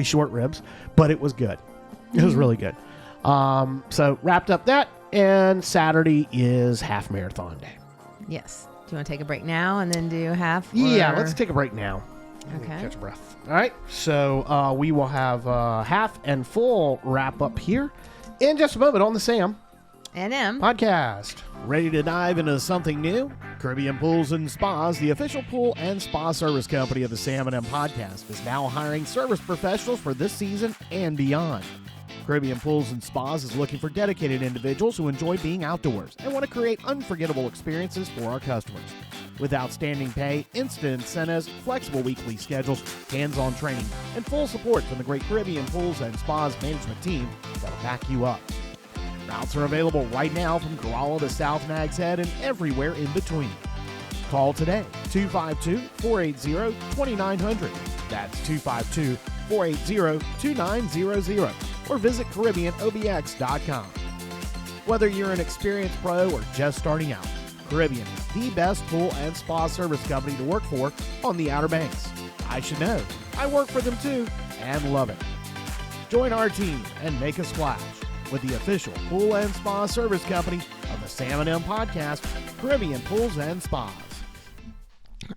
short ribs, but it was good. It was really good. So wrapped up that, and Saturday is half marathon day. Yes. Do you want to take a break now and then do half? Yeah, let's take a break now. Okay. Catch a breath. All right. So we will have half and full wrap up here in just a moment on the Sam and M podcast. Ready to dive into something new? Caribbean Pools and Spas, the official pool and spa service company of the Sam and M podcast, is now hiring service professionals for this season and beyond. Caribbean Pools and Spas is looking for dedicated individuals who enjoy being outdoors and want to create unforgettable experiences for our customers. With outstanding pay, instant incentives, flexible weekly schedules, hands-on training, and full support from the great Caribbean Pools and Spas management team that'll back you up. Routes are available right now from Corolla to South Nags Head and everywhere in between. Call today, 252-480-2900. That's 252-480-2900. Or visit CaribbeanOBX.com. Whether you're an experienced pro or just starting out, Caribbean is the best pool and spa service company to work for on the Outer Banks. I should know. I work for them too and love it. Join our team and make a splash with the official pool and spa service company of the Sam and M podcast, Caribbean Pools and Spas.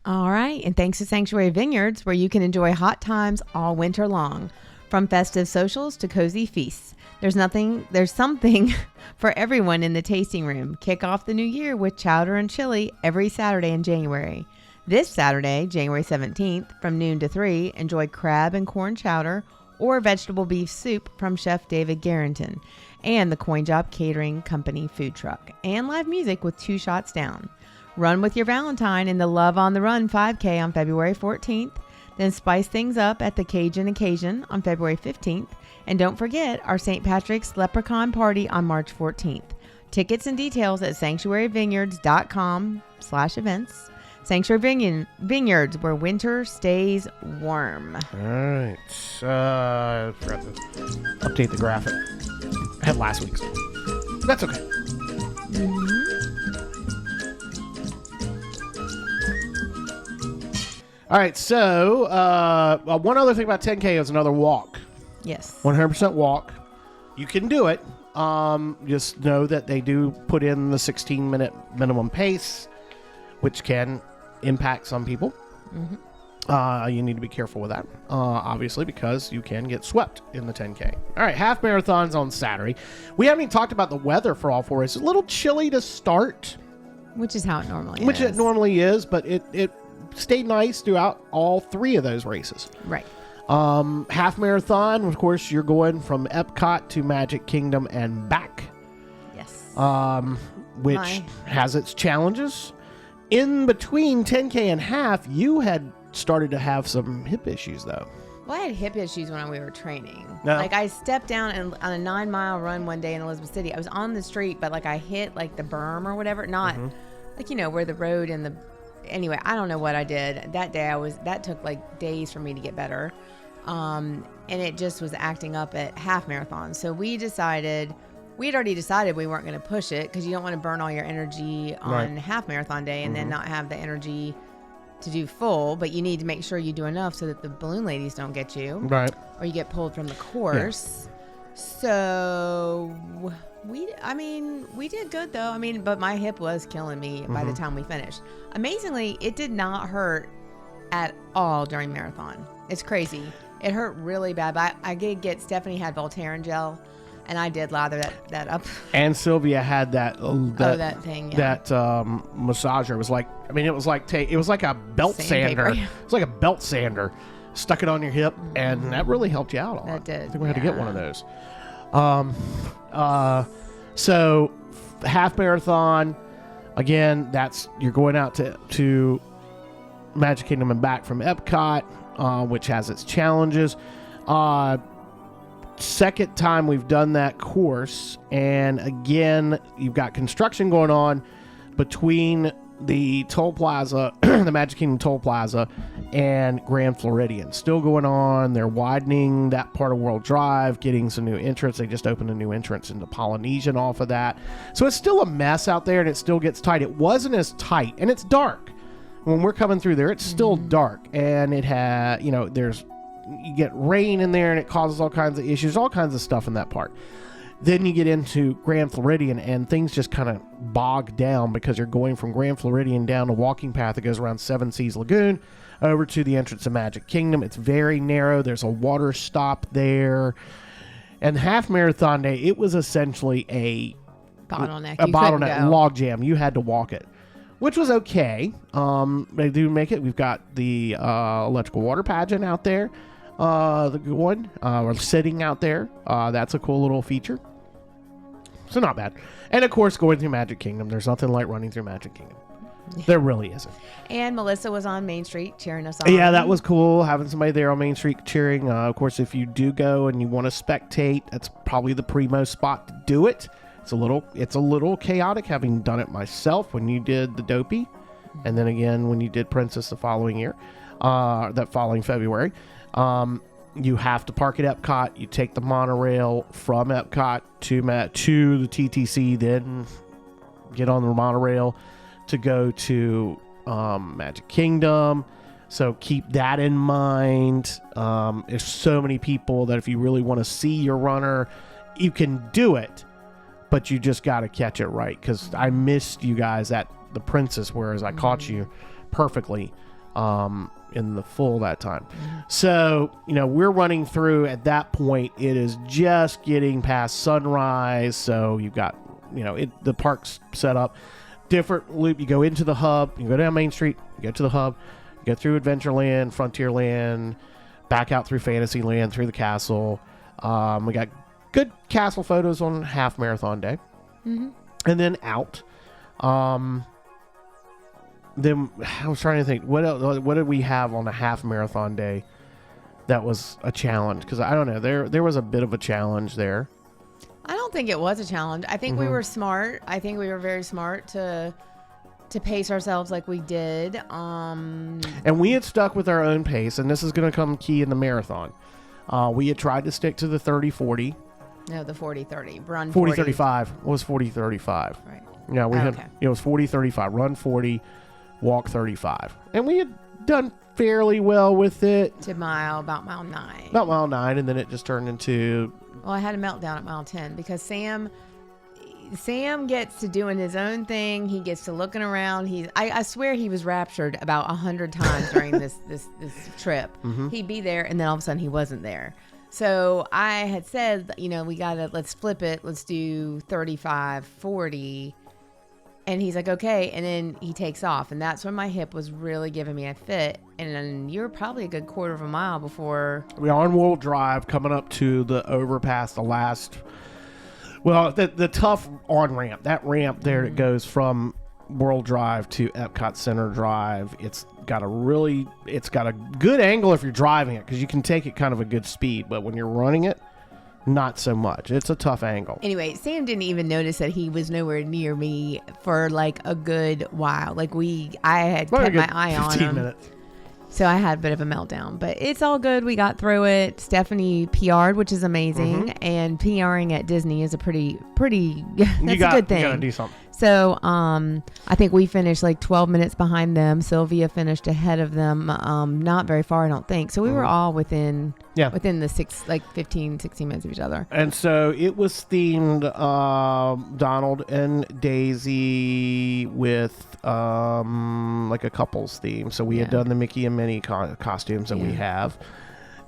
All right, and thanks to Sanctuary Vineyards, where you can enjoy hot times all winter long. From festive socials to cozy feasts, there's something for everyone in the tasting room. Kick off the new year with chowder and chili every Saturday in January. This Saturday, January 17th, from noon to 3, enjoy crab and corn chowder or vegetable beef soup from Chef David Garrington and the Coin Job Catering Company food truck, and live music with 2 shots down. Run with your Valentine in the Love on the Run 5K on February 14th. Then spice things up at the Cajun Occasion on February 15th. And don't forget our St. Patrick's Leprechaun Party on March 14th. Tickets and details at sanctuaryvineyards.com/events. Sanctuary Vineyards, where winter stays warm. All right. Forgot to update the graphic. I had last week's. That's okay. All right, so one other thing about 10K is another walk. Yes. 100% walk. You can do it. Just know that they do put in the 16-minute minimum pace, which can impact some people. You need to be careful with that, obviously, because you can get swept in the 10K. All right, half marathons on Saturday. We haven't even talked about the weather for all 4 races. It's a little chilly to start. Which is how it normally is. Which it normally is, but it stayed nice throughout all 3 of those races. Right. Half marathon, of course, you're going from Epcot to Magic Kingdom and back. Yes. Which has its challenges. In between 10K and half, you had started to have some hip issues, though. Well, I had hip issues when we were training. No. Like, I stepped down on a 9-mile run one day in Elizabeth City. I was on the street, but, like, I hit, like, the berm or whatever. Not, like, where the road and the... Anyway, I don't know what I did. That day, that took, like, days for me to get better. And it just was acting up at half marathon. So we had already decided we weren't going to push it because you don't want to burn all your energy on half marathon day and then not have the energy to do full, but you need to make sure you do enough so that the balloon ladies don't get you. Right. Or you get pulled from the course. Yeah. So we did good though. But my hip was killing me by the time we finished. Amazingly, it did not hurt at all during marathon. It's crazy. It hurt really bad, but I did get, Stephanie had Voltaren gel, and I did lather that up. And Sylvia had that thing, yeah. That massager. It was like, it was like a belt sander. It was like a belt sander. Stuck it on your hip, and that really helped you out a lot. That did. I think we had to get one of those. So half marathon, again, you're going out to Magic Kingdom and back from Epcot, which has its challenges. Second time we've done that course, and again, you've got construction going on between the Toll Plaza, the Magic Kingdom Toll Plaza, and Grand Floridian still going on. They're widening that part of World Drive, getting some new entrance. They just opened a new entrance into Polynesian off of that. So it's still a mess out there, and it still gets tight. It wasn't as tight, and it's dark. When we're coming through there, it's still dark, and it had, you get rain in there, and it causes all kinds of issues, all kinds of stuff in that part. Then you get into Grand Floridian, and things just kind of bog down because you're going from Grand Floridian down a walking path that goes around Seven Seas Lagoon over to the entrance of Magic Kingdom. It's very narrow. There's a water stop there. And Half Marathon Day, it was essentially a bottleneck log jam. You had to walk it, which was okay. They do make it. We've got the electrical water pageant out there. The good one. We're sitting out there. That's a cool little feature. So not bad. And of course, going through Magic Kingdom. There's nothing like running through Magic Kingdom. There really isn't. And Melissa was on Main Street cheering us on. Yeah, that was cool. Having somebody there on Main Street cheering. Of course, if you do go and you want to spectate, that's probably the primo spot to do it. It's a little chaotic, having done it myself when you did the Dopey, and then again when you did Princess the following year, that following February. You have to park at Epcot. You take the monorail from Epcot to the TTC, then get on the monorail to go to Magic Kingdom. So keep that in mind. There's so many people that if you really want to see your runner, you can do it, but you just got to catch it right, because I missed you guys at the Princess, whereas I caught you perfectly in the full that time. So, we're running through at that point. It is just getting past sunrise. So you've got, the park's set up. Different loop. You go into the hub. You go down Main Street. You get to the hub. You go through Adventureland, Frontierland, back out through Fantasyland, through the castle. We got good castle photos on Half Marathon Day. And then out. Then I was trying to think, what did we have on a Half Marathon Day that was a challenge? Because I don't know, there was a bit of a challenge there. I don't think it was a challenge. I think we were smart. I think we were very smart to pace ourselves like we did. And we had stuck with our own pace, and this is going to come key in the marathon. We had tried to stick to the 30-40. No, the 40-30. Run 40-35. What was 40-35? Right. Yeah, it was 40-35. Run 40, walk 35. And we had done fairly well with it. To about mile 9. About mile 9, and then it just turned into... Well, I had a meltdown at mile 10 because Sam gets to doing his own thing. He gets to looking around. I swear he was raptured about 100 times during this trip. He'd be there, and then all of a sudden he wasn't there. So I had said, let's flip it. Let's do 35-40. And he's like, okay. And then he takes off. And that's when my hip was really giving me a fit. And then you were probably a good quarter of a mile before. We are on World Drive, coming up to the overpass, the last, the tough on-ramp. That ramp there that goes from World Drive to Epcot Center Drive. It's got a good angle if you're driving it, because you can take it kind of a good speed. But when you're running it, not so much. It's a tough angle. Anyway, Sam didn't even notice that he was nowhere near me for like a good while. I had kept my eye on him. 15 minutes. So I had a bit of a meltdown, but it's all good. We got through it. Stephanie PR'd, which is amazing. And PRing at Disney is a pretty, that's a good thing. You gotta do something. So I think we finished like 12 minutes behind them. Sylvia finished ahead of them, not very far, I don't think. So we were all within the 15, 16 minutes of each other. And so it was themed Donald and Daisy with like a couple's theme. So we had done the Mickey and Minnie costumes that we have.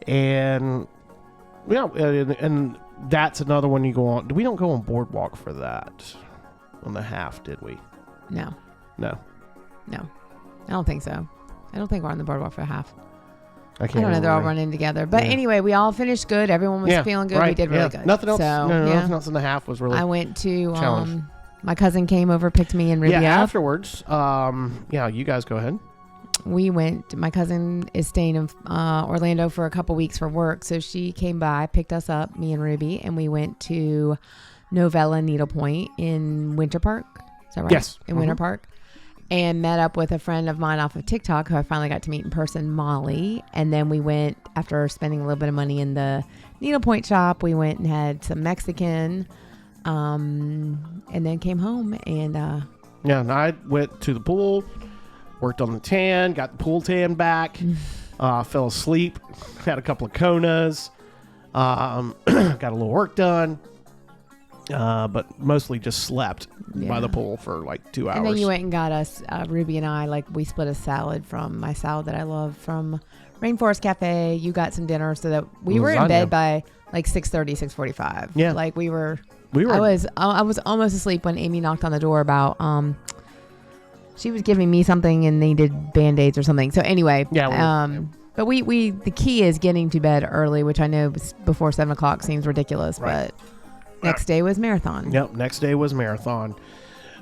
And and that's another one you go on. We don't go on Boardwalk for that. On the half, did we? No. I don't think so. I don't think we're on the boardwalk for half. I don't know. They're all running together. But anyway, we all finished good. Everyone was feeling good. Right. We did really good. Nothing else. Nothing else in the half was really. I went to my cousin came over, picked me and Ruby up. Afterwards. You guys go ahead. We went. My cousin is staying in Orlando for a couple weeks for work, so she came by, picked us up, me and Ruby, and we went to Novella Needlepoint in Winter Park. Is that right? Yes. In Winter Park. and met up with a friend of mine off of TikTok who I finally got to meet in person, Molly. And then we went, after spending a little bit of money in the needlepoint shop, we went and had some Mexican, and then came home. And and I went to the pool, worked on the tan, got the pool tan back, fell asleep, had a couple of Konas, got a little work done. But mostly just slept by the pool for like 2 hours. And then you went and got us, Ruby and I, like we split a salad from my salad that I love from Rainforest Cafe. You got some dinner so that we were in bed by like 6:30, 6:45. Yeah. Like we were. I was almost asleep when Amy knocked on the door about, she was giving me something and needed Band-Aids or something. So anyway, but we the key is getting to bed early, which I know before 7 o'clock seems ridiculous, but next day was marathon. Yep, next day was marathon,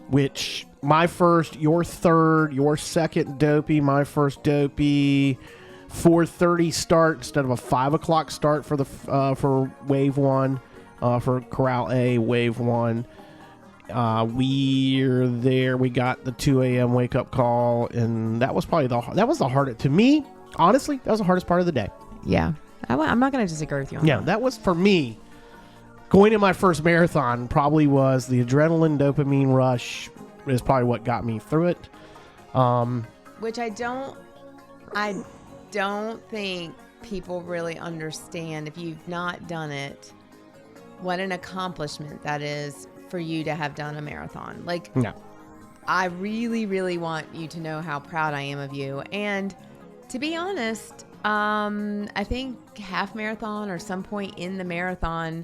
which my first, your third, your second Dopey, my first Dopey, 4:30 start instead of a 5 o'clock start for the for wave one, for Corral A, wave one. We're there. We got the 2 a.m. wake up call, and that was probably that was the hardest to me. Honestly, that was the hardest part of the day. Yeah, I'm not going to disagree with you on that. Yeah, that was for me. Going to my first marathon probably was the adrenaline dopamine rush is probably what got me through it. Which I don't think people really understand, if you've not done it, what an accomplishment that is for you to have done a marathon. Like, no. I really, really want you to know how proud I am of you. And to be honest, I think half marathon or some point in the marathon,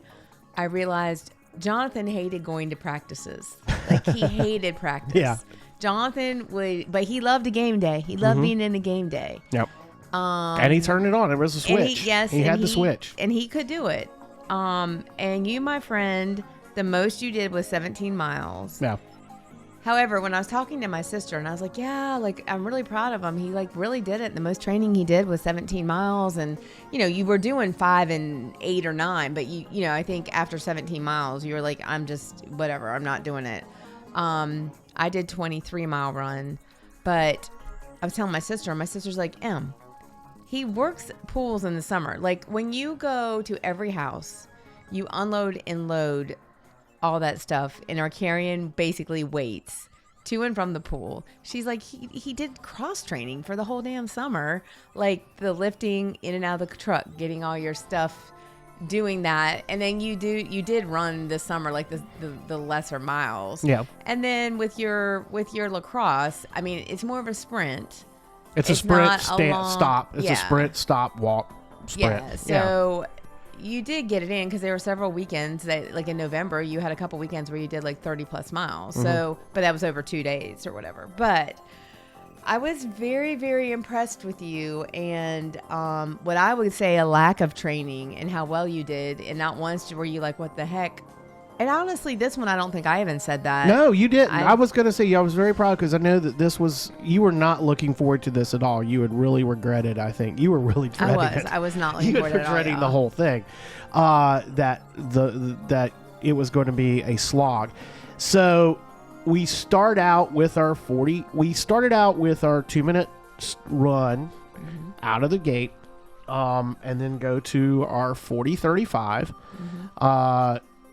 I realized Jonathan hated going to practices. Like, he hated practice. Yeah. Jonathan would, but he loved a game day. He loved being in a game day. Yep. And he turned it on. It was a switch. He had the switch. And he could do it. And you, my friend, the most you did was 17 miles. Yeah. However, when I was talking to my sister and I was like, yeah, like, I'm really proud of him. He like really did it. The most training he did was 17 miles. And, you know, you were doing 5 and 8 or 9, but you know, I think after 17 miles, you were like, I'm just, whatever, I'm not doing it. I did 23-mile run, but I was telling my sister, and my sister's like, he works pools in the summer. Like, when you go to every house, you unload and load all that stuff and are carrying basically weights to and from the pool. She's like, he did cross training for the whole damn summer, like the lifting in and out of the truck, getting all your stuff, doing that. And then you did run this summer, like the lesser miles. Yeah. And then with your lacrosse, I mean, it's more of a sprint. It's a sprint, stop. It's a sprint, stop, walk, sprint. Yeah. So you did get it in because there were several weekends that, like in November, you had a couple weekends where you did like 30 plus miles. So, but that was over 2 days or whatever. But I was very, very impressed with you and what I would say a lack of training and how well you did. And not once were you like, what the heck? And honestly, this one, I don't think I even said that. No, you didn't. I was going to say, I was very proud because I know that this was, you were not looking forward to this at all. You had really regretted, I think. You were really dreading it. I was not looking forward to it at all. You were dreading the whole thing. That it was going to be a slog. So we start out with our 2-minute run out of the gate, and then go to our 40-35.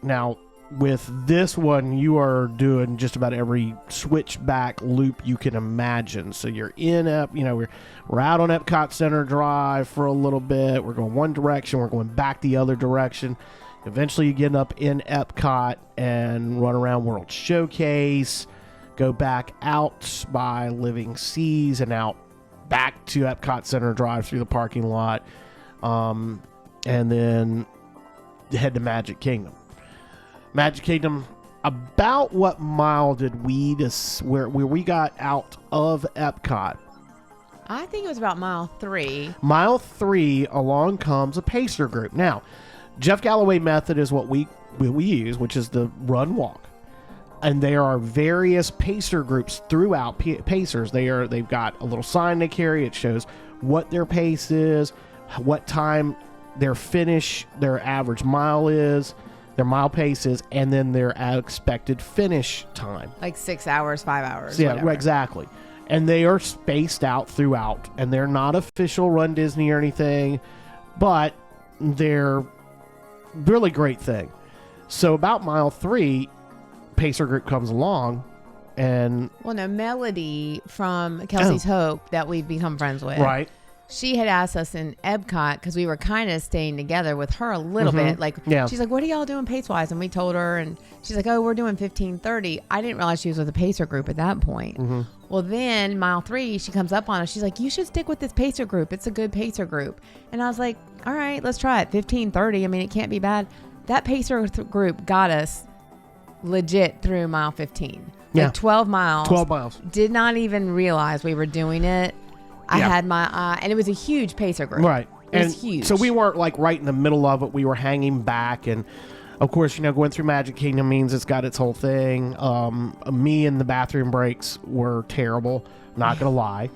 Now, with this one, you are doing just about every switchback loop you can imagine. So you're in we're out on Epcot Center Drive for a little bit. We're going one direction. We're going back the other direction. Eventually, you get up in Epcot and run around World Showcase, go back out by Living Seas and out back to Epcot Center Drive through the parking lot, and then head to Magic Kingdom. Magic Kingdom, about what mile did we where we got out of Epcot? I think it was about mile 3. Mile 3, along comes a pacer group. Now, Jeff Galloway method is what we use, which is the run walk. And there are various pacer groups throughout. Pacers, they've got a little sign they carry. It shows what their pace is, what time their average mile is. their mile paces, and then their expected finish time. Like 6 hours, 5 hours. Yeah, whatever. exactly. And they are spaced out throughout, and they're not official Run Disney or anything, but they're really great thing. So about mile 3, Pacer group comes along, and Melody from Kelsey's Hope that we've become friends with. Right. She had asked us in Epcot, because we were kind of staying together with her a little bit. Like, she's like, what are y'all doing pace-wise? And we told her, and she's like, oh, we're doing 15:30. I didn't realize she was with a Pacer group at that point. Well, then mile 3, she comes up on us. She's like, you should stick with this Pacer group. It's a good Pacer group. And I was like, all right, let's try it. 15:30. I mean, it can't be bad. That Pacer group got us legit through mile 15. Like 12 miles. 12 miles. Did not even realize we were doing it. I had my eye, and it was a huge Pacer group. Right. It was huge. So we weren't like right in the middle of it. We were hanging back, and of course, going through Magic Kingdom means it's got its whole thing. Me and the bathroom breaks were terrible. Not gonna lie.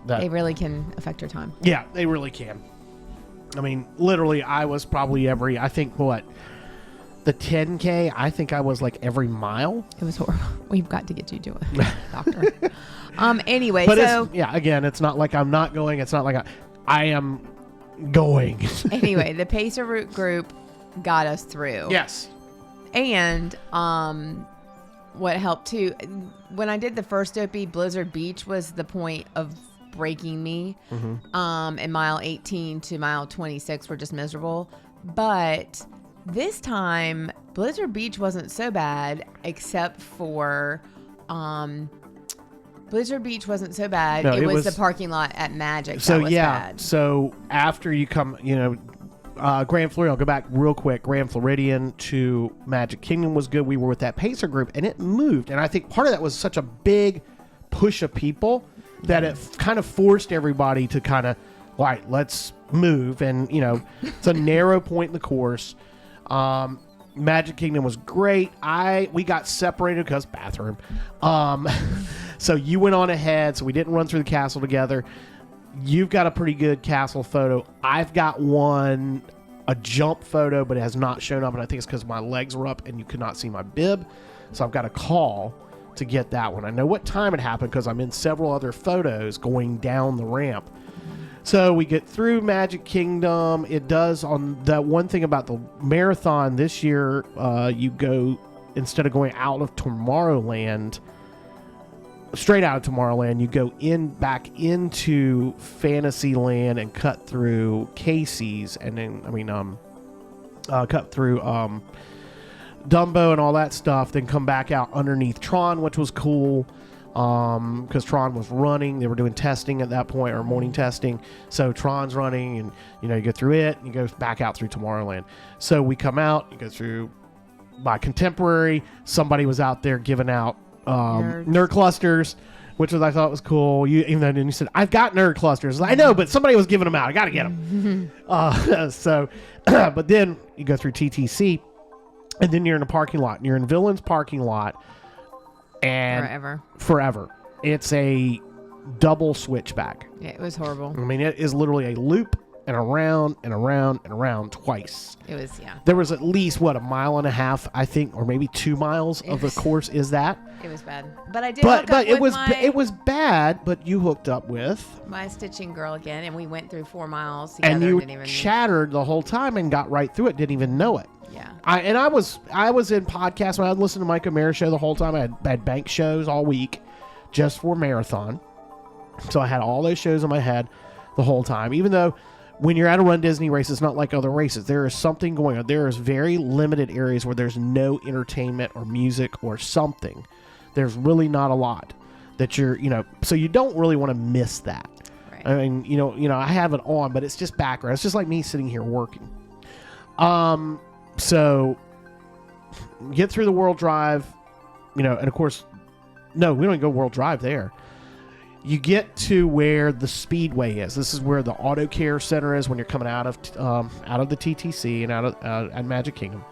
They really can affect your time. Yeah, they really can. I mean, literally, I was probably I think the 10K, I think I was like every mile. It was horrible. We've got to get you to a doctor. Anyway, but so again, it's not like I'm not going. It's not like I am going. Anyway, the Pacer route group got us through. Yes. And what helped too, when I did the first Dopey, Blizzard Beach was the point of breaking me. And mile 18 to mile 26 were just miserable. But this time, Blizzard Beach wasn't so bad, except for Blizzard Beach wasn't so bad. No, it was the parking lot at Magic that was bad. So after you come, Grand Floridian, I'll go back real quick. Grand Floridian to Magic Kingdom was good. We were with that Pacer group, and it moved. And I think part of that was such a big push of people that it kind of forced everybody to kind of, all right, let's move. And, it's a narrow point in the course. Magic Kingdom was great. We got separated because bathroom. So you went on ahead, so we didn't run through the castle together. You've got a pretty good castle photo. I've got a jump photo, but it has not shown up, and I think it's because my legs were up and you could not see my bib. So I've got a call to get that one. I know what time it happened because I'm in several other photos going down the ramp. So we get through Magic Kingdom. It does, on that one thing about the marathon this year, you go, instead of going out of Tomorrowland, straight out of Tomorrowland, you go back into Fantasyland and cut through Casey's, and then cut through Dumbo and all that stuff, then come back out underneath Tron, which was cool, because Tron was running. They were doing testing at that point, or morning testing, so Tron's running, and you go through it and you go back out through Tomorrowland. So we come out, you go through by Contemporary. Somebody was out there giving out nerd clusters, which I thought was cool. Even though you said, I've got nerd clusters. I know, but somebody was giving them out. I got to get them. But then you go through TTC, and then you're in a parking lot. And you're in Villain's parking lot. And forever. It's a double switchback. Yeah, it was horrible. I mean, it is literally a loop and around and around and around twice. It was, yeah. There was at least, a mile and a half, I think, or maybe 2 miles of the course is that. It was bad. But I did hook up it was bad, but you hooked up with my stitching girl again, and we went through 4 miles together. And you chattered the whole time and got right through it, didn't even know it. Yeah. I was in podcasts when I'd listen to Mike O'Mara show the whole time. I had bank shows all week just for marathon. So I had all those shows in my head the whole time, even though when you're at a Run Disney race, it's not like other races. There is something going on. There is very limited areas where there's no entertainment or music or something. There's really not a lot that so you don't really want to miss that. Right. I mean, I have it on, but it's just background. It's just like me sitting here working. So get through the World Drive, and of course, no, we don't go World Drive there. You get to where the Speedway is. This is where the Auto Care Center is when you're coming out of the TTC and out of at Magic Kingdom.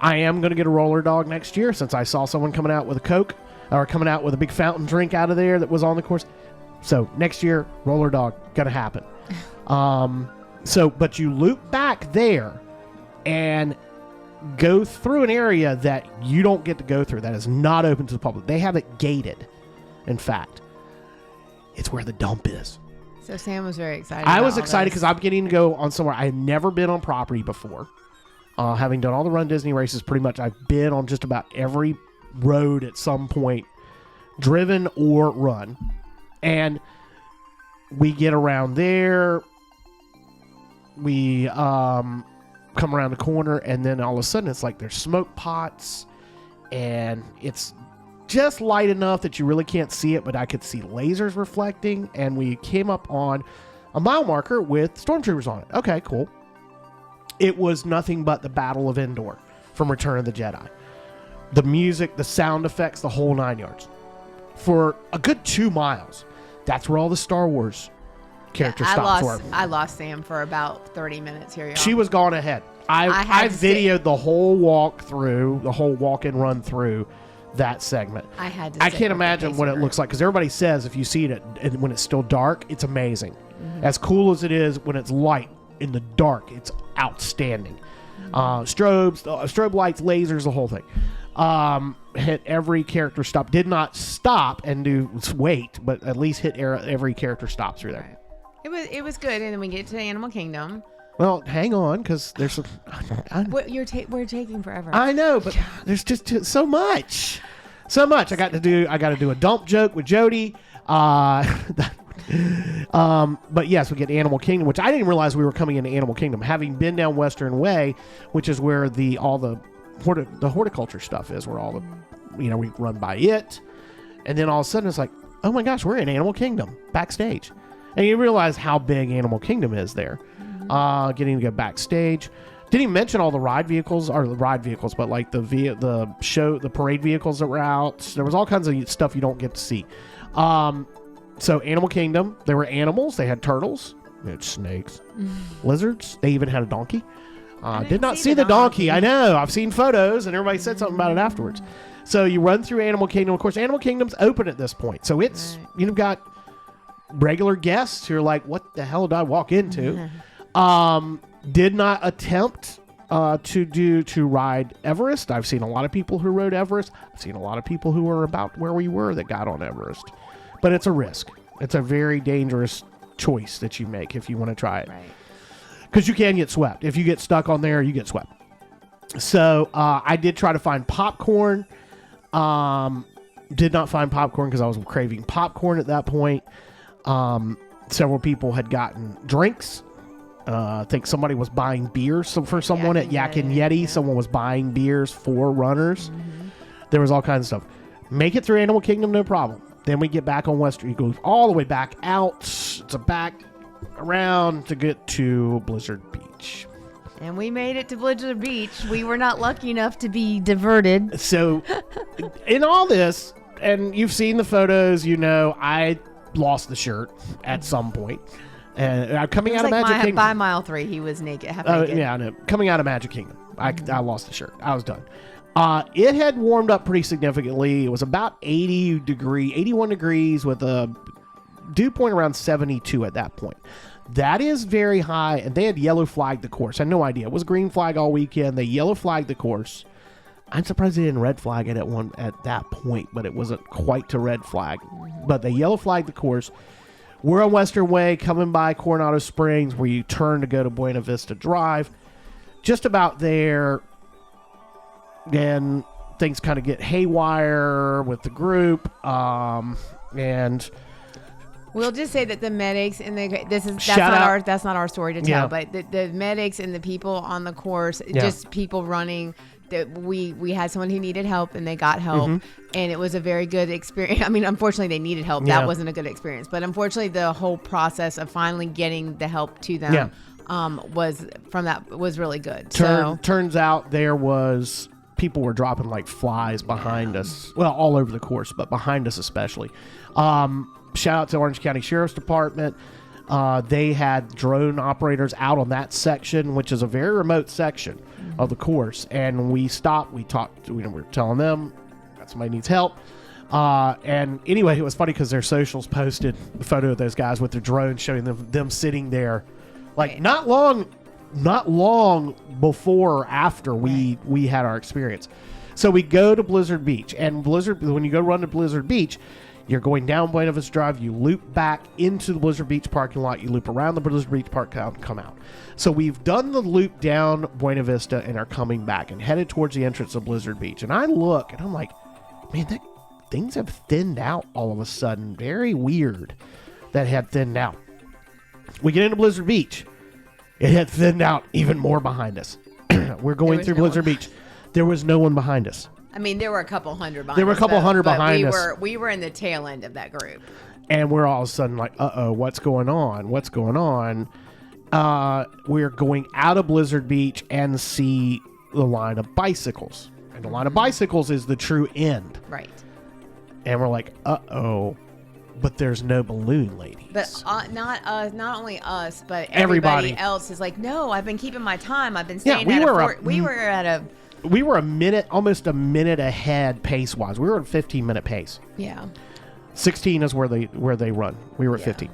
I am going to get a roller dog next year since I saw someone coming out with a Coke or coming out with a big fountain drink out of there that was on the course. So next year, roller dog, going to happen. But you loop back there and go through an area that you don't get to go through, that is not open to the public. They have it gated. In fact, it's where the dump is. So Sam was very excited. I was excited because I'm getting to go on somewhere I had never been on property before. Having done all the Run Disney races, pretty much I've been on just about every road at some point, driven or run. And we get around there. We come around the corner, and then all of a sudden it's like there's smoke pots, and it's just light enough that you really can't see it, but I could see lasers reflecting, and we came up on a mile marker with stormtroopers on it. Okay, cool. It was nothing but the Battle of Endor from Return of the Jedi. The music, the sound effects, the whole 9 yards. For a good 2 miles, that's where all the Star Wars character stops were. I lost Sam for about 30 minutes here, y'all. She was gone ahead. I videoed the whole walk through, the whole walk and run through that segment. I can't imagine what it looks like, because everybody says if you see it when it's still dark, it's amazing. Mm-hmm. As cool as it is when it's light in the dark, it's outstanding. Mm-hmm. Strobe lights, lasers, the whole thing. Hit every character stop. Did not stop and wait, but at least hit every character stops through there. Right. It was good, and then we get to Animal Kingdom. Well, hang on, because there's some. We're taking forever. I know, but there's just so much. I got to do a dump joke with Jody. But yes, we get Animal Kingdom, which I didn't realize we were coming into Animal Kingdom, having been down Western Way, which is where all the horticulture stuff is, where all the we run by it, and then all of a sudden it's like, oh my gosh, we're in Animal Kingdom backstage, and you realize how big Animal Kingdom is there. Getting to go backstage. Didn't even mention all the ride vehicles, but like the parade vehicles that were out. There was all kinds of stuff you don't get to see. So Animal Kingdom, there were animals. They had turtles. They had snakes, lizards. They even had a donkey. Did not see the donkey. I know. I've seen photos, and everybody said something about it afterwards. So you run through Animal Kingdom. Of course, Animal Kingdom's open at this point. So it's, you've got regular guests who are like, what the hell did I walk into? Did not attempt to ride Everest. I've seen a lot of people who rode Everest. I've seen a lot of people who were about where we were that got on Everest. But it's a risk. It's a very dangerous choice that you make if you want to try it. Right. Because you can get swept. If you get stuck on there, you get swept. So I did try to find popcorn. Did not find popcorn because I was craving popcorn at that point. Several people had gotten drinks. I think somebody was buying beers for someone at Yak and Yeti. Yeah. Someone was buying beers for runners. Mm-hmm. There was all kinds of stuff. Make it through Animal Kingdom, no problem. Then we get back on Western. You go all the way back out. It's back around to get to Blizzard Beach. And we made it to Blizzard Beach. We were not lucky enough to be diverted. So in all this, and you've seen the photos, I lost the shirt at some point. And coming out of Magic Kingdom. By mile 3, he was naked. Half naked. Yeah, I know. Coming out of Magic Kingdom, I lost the shirt. I was done. It had warmed up pretty significantly. It was about 81 degrees with a dew point around 72 at that point. That is very high, and they had yellow flagged the course. I had no idea. It was green flag all weekend. They yellow flagged the course. I'm surprised they didn't red flag it at that point, but it wasn't quite to red flag. But they yellow flagged the course. We're on Western Way, coming by Coronado Springs, where you turn to go to Buena Vista Drive. Just about there, then things kind of get haywire with the group, and we'll just say that the medics and that's not our story to tell, but the medics and the people on the course, just people running. That we had someone who needed help, and they got help, and it was a very good experience. I mean, unfortunately, they needed help. That wasn't a good experience, but unfortunately, the whole process of finally getting the help to them was really good. Turns out people were dropping like flies behind us. Well, all over the course, but behind us especially. Shout out to Orange County Sheriff's Department. They had drone operators out on that section, which is a very remote section of the course. And we stopped. We talked. We were telling them that somebody needs help. And anyway, it was funny because their socials posted a photo of those guys with their drones showing them sitting there, like not long not long before or after we had our experience. So we go to Blizzard Beach, and when you go run to Blizzard Beach, you're going down Buena Vista Drive, you loop back into the Blizzard Beach parking lot, you loop around the Blizzard Beach parking lot and come out. So we've done the loop down Buena Vista and are coming back and headed towards the entrance of Blizzard Beach. And I look and I'm like, man, things have thinned out all of a sudden. Very weird that it had thinned out. We get into Blizzard Beach. It had thinned out even more behind us. We're going through Blizzard Beach. There was no one behind us. I mean, there were a couple hundred behind us. There were a couple hundred behind us. We were in the tail end of that group. And we're all of a sudden like, uh-oh, what's going on? What's going on? We're going out of Blizzard Beach and see the line of bicycles. And the line of bicycles is the true end. Right. And we're like, uh-oh, but there's no balloon ladies. But not only us, but everybody else is like, no, I've been keeping my time. I've been staying we were almost a minute ahead pace-wise. We were at a 15-minute pace. Yeah. 16 is where they run. We were at 15.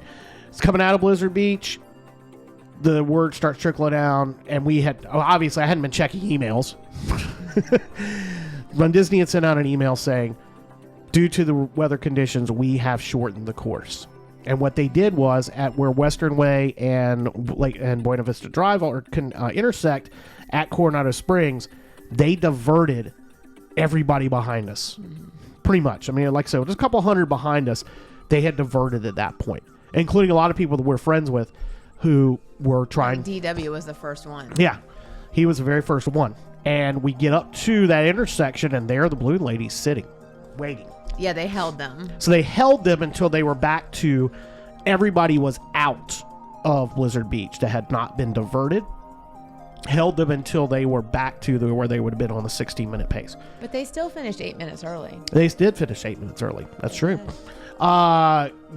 It's coming out of Blizzard Beach. The word starts trickling down, and obviously I hadn't been checking emails. Run Disney had sent out an email saying, due to the weather conditions, we have shortened the course. And what they did was, at where Western Way and Buena Vista Drive intersect at Coronado Springs, they diverted everybody behind us. Pretty much. I mean, like I said, just a couple hundred behind us, they had diverted at that point, including a lot of people that we're friends with who were trying. DW was the first one. Yeah, he was the very first one. And we get up to that intersection, and there are the balloon ladies sitting, waiting. Yeah, they held them. So they held them until they were back to everybody was out of Blizzard Beach that had not been diverted. Held them until they were back to where they would have been on the 16-minute pace. But they still finished 8 minutes early. They did finish 8 minutes early. That's true.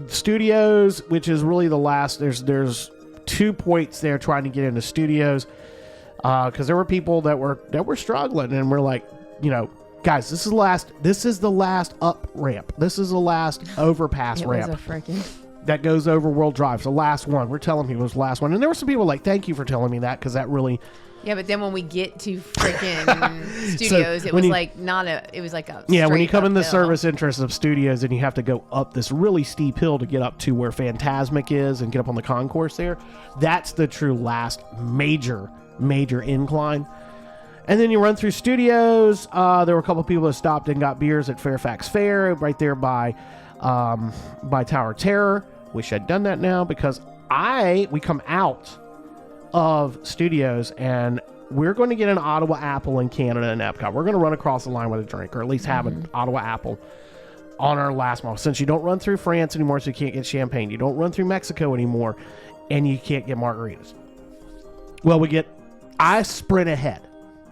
Studios, which is really the last. There's 2 points there trying to get into studios because there were people that were struggling, and we're like, guys, this is the last up ramp. This is the last overpass ramp. It was a freaking that goes over World Drive. It's the last one. We're telling people it was the last one. And there were some people like, thank you for telling me that, because that really... Yeah, but then when we get to freaking studios, so it was like a yeah, when you come in the service entrance of studios and you have to go up this really steep hill to get up to where Fantasmic is and get up on the concourse there, that's the true last major incline. And then you run through studios. There were a couple of people that stopped and got beers at Fairfax Fair right there by Tower of Terror. Wish I'd done that now, because we come out of studios and we're going to get an Ottawa Apple in Canada and Epcot. We're going to run across the line with a drink, or at least have an Ottawa Apple on our last mile. Since you don't run through France anymore, so you can't get champagne. You don't run through Mexico anymore, and you can't get margaritas. Well, I sprint ahead.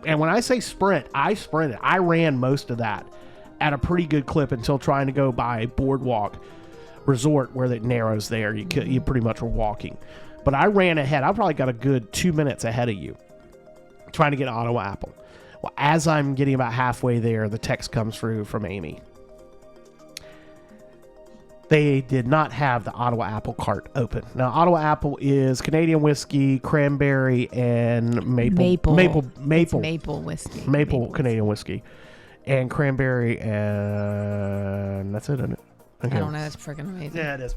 And when I say sprint, I sprinted. I ran most of that at a pretty good clip until trying to go by Boardwalk Resort where it narrows there. You pretty much were walking. But I ran ahead. I probably got a good 2 minutes ahead of you trying to get Ottawa Apple. Well, as I'm getting about halfway there, the text comes through from Amy. They did not have the Ottawa Apple cart open. Now, Ottawa Apple is Canadian whiskey, cranberry, and maple whiskey. Maple Canadian whiskey. And cranberry, and that's it, isn't it? Okay. I don't know. That's freaking amazing. Yeah, it is.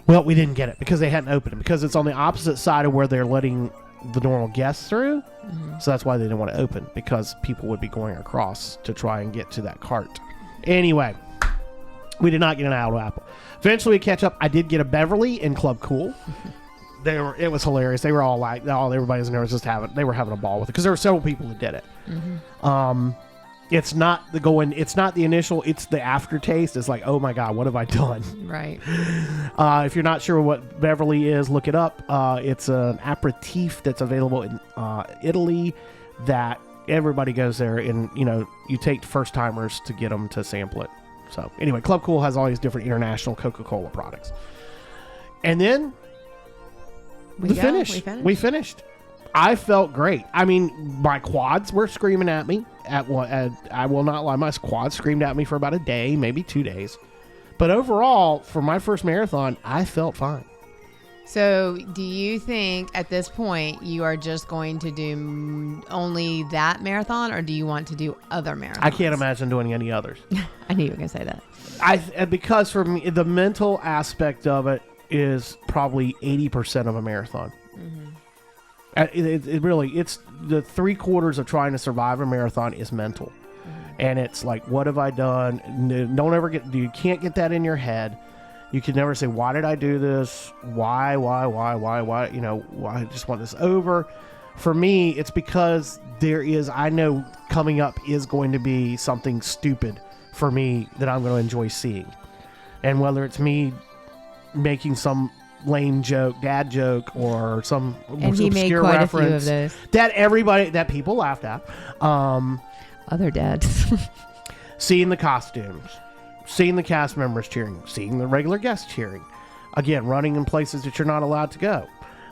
Well, we didn't get it because they hadn't opened it, because it's on the opposite side of where they're letting the normal guests through. Mm-hmm. So that's why they didn't want to open, because people would be going across to try and get to that cart. Anyway, we did not get an Ottawa Apple. Eventually, we catch up. I did get a Beverly in Club Cool. It was hilarious. They were all like, everybody was nervous, they were having a ball with it, because there were several people that did it. Mm-hmm. It's not the initial, it's the aftertaste. It's like, oh my God, what have I done? Right. If you're not sure what Beverly is, look it up. It's an aperitif that's available in Italy that everybody goes there, and you take first timers to get them to sample it. So anyway, Club Cool has all these different international Coca-Cola products. And then we finished. I felt great. I mean, my quads were screaming at me. I will not lie, my quads screamed at me for about a day, maybe 2 days. But overall, for my first marathon, I felt fine. So do you think at this point you are just going to do only that marathon, or do you want to do other marathons? I can't imagine doing any others. I knew you were going to say that. Because for me, the mental aspect of it is probably 80% of a marathon. It really, it's the 3/4 of trying to survive a marathon is mental. And it's like, what have I done? You can't get that in your head. You can never say, why did I do this? Why? You know, why I just want this over. For me, it's because I know coming up is going to be something stupid for me that I'm going to enjoy seeing. And whether it's me making some lame joke, dad joke, or some obscure reference that people laughed at. Other dads. Seeing the costumes, seeing the cast members cheering, seeing the regular guests cheering. Again, running in places that you're not allowed to go.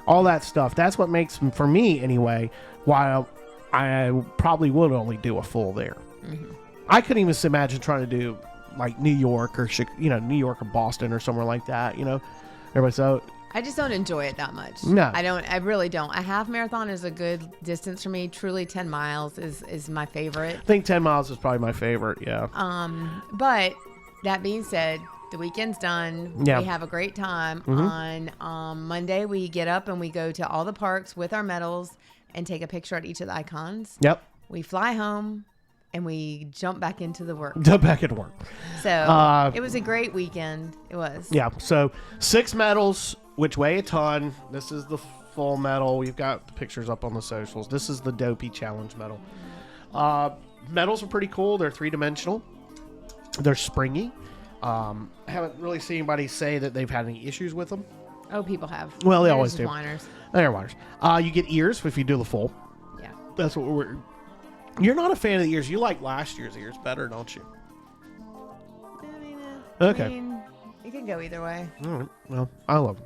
All that stuff. That's what makes, for me anyway, why I probably would only do a full there. I couldn't even imagine trying to do like New York or New York or Boston or somewhere like that. I just don't enjoy it that much. No. I really don't. A half marathon is a good distance for me. Truly 10 miles is my favorite. I think 10 miles is probably my favorite, yeah. But that being said, the weekend's done. Yeah. We have a great time. On Monday, we get up and we go to all the parks with our medals and take a picture at each of the icons. Yep. We fly home and we jump back into the work. Jump back into work. So it was a great weekend. It was. Yeah. So 6 medals, which weigh a ton. This is the full medal. We've got pictures up on the socials. This is the Dopey Challenge medal. Medals are pretty cool. They're 3-dimensional. They're springy. I haven't really seen anybody say that they've had any issues with them. Oh, people have. Well, they always do. Whiners. They're whiners. You get ears if you do the full. Yeah. That's what we're... You're not a fan of the ears. You like last year's ears better, don't you? Okay. I mean, it can go either way. All right. Well, I love them.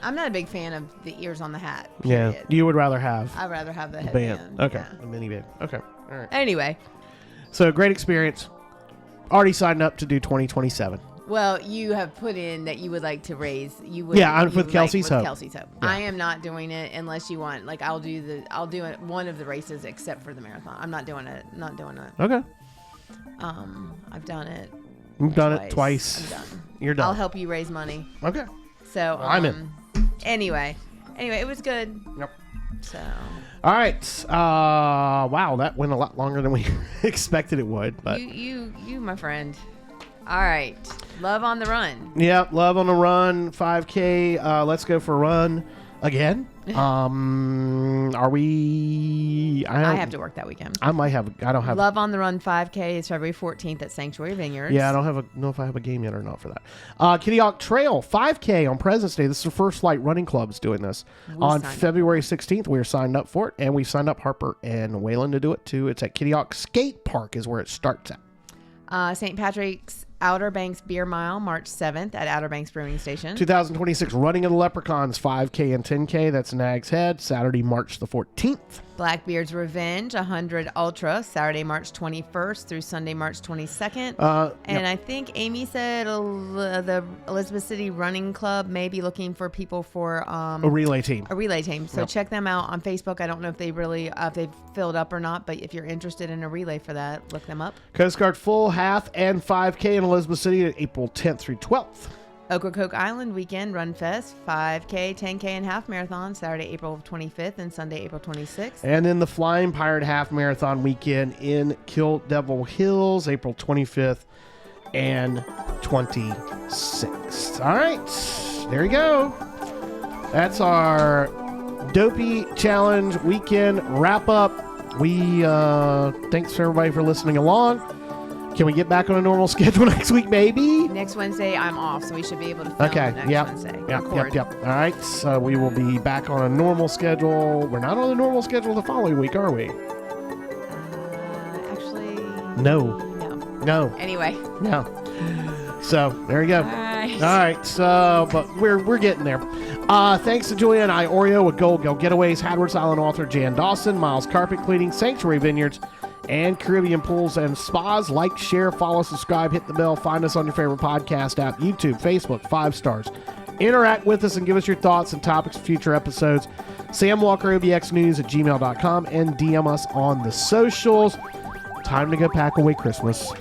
I'm not a big fan of the ears on the hat. Period. Yeah. You would rather have... I'd rather have the band. headband. Okay. Yeah. A mini band. Okay. All right. Anyway. So, great experience. Already signed up to do 2027. Well, you have put in that you would like to raise. I'm with Kelsey's Hope. Kelsey's Hope. Yeah. I am not doing it unless you want. Like I'll do one of the races except for the marathon. I'm not doing it. Okay. I've done it. You've done it twice. I'm done. You're done. I'll help you raise money. Okay. So I'm in. Anyway, it was good. Yep. So. All right. Wow, that went a lot longer than we expected it would. But you, my friend. All right. Love on the Run. Yep. Love on the Run. 5K. Let's go for a run again. Are we? I have to work that weekend. I don't have. Love on the Run 5K is February 14th at Sanctuary Vineyards. Yeah, I don't know if I have a game yet or not for that. Kitty Hawk Trail 5K on President's Day. This is the First Flight Running Club's doing this on February 16th. We are signed up for it, and we signed up Harper and Waylon to do it too. It's at Kitty Hawk Skate Park is where it starts at. St. Patrick's Outer Banks Beer Mile, March 7th at Outer Banks Brewing Station. 2026 Running of the Leprechauns, 5K and 10K. That's Nag's Head, Saturday, March the 14th. Blackbeard's Revenge, 100 Ultra, Saturday, March 21st through Sunday, March 22nd. I think Amy said the Elizabeth City Running Club may be looking for people for a relay team. So check them out on Facebook. I don't know if they really if they've filled up or not, but if you're interested in a relay for that, look them up. Coast Guard Full, half, and 5K in Elizabeth City, April 10th through 12th. Ocracoke Island Weekend Run Fest, 5K, 10K, and half marathon, Saturday, April 25th and Sunday, April 26th. And then the Flying Pirate Half Marathon Weekend in Kill Devil Hills, April 25th and 26th. All right, there you go. That's our Dopey Challenge Weekend wrap up. We thanks for everybody for listening along. Can we get back on a normal schedule next week, maybe? Next Wednesday, I'm off, so we should be able to film next Wednesday. Yep. All right, so we will be back on a normal schedule. We're not on a normal schedule the following week, are we? Actually... No. Anyway. No. So, there you go. All right, so, but we're getting there. Thanks to Julianne Iorio with Go Getaways, Hadwards Island author Jan Dawson, Miles Carpet Cleaning, Sanctuary Vineyards, and Caribbean Pools and Spas. Like, share, follow, subscribe, hit the bell. Find us on your favorite podcast app, YouTube, Facebook, 5 stars. Interact with us and give us your thoughts and topics for future episodes. SamWalkerOBXNews@gmail.com and DM us on the socials. Time to go pack away Christmas.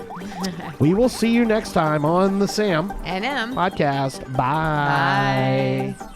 We will see you next time on the Sam and M podcast. Bye. Bye.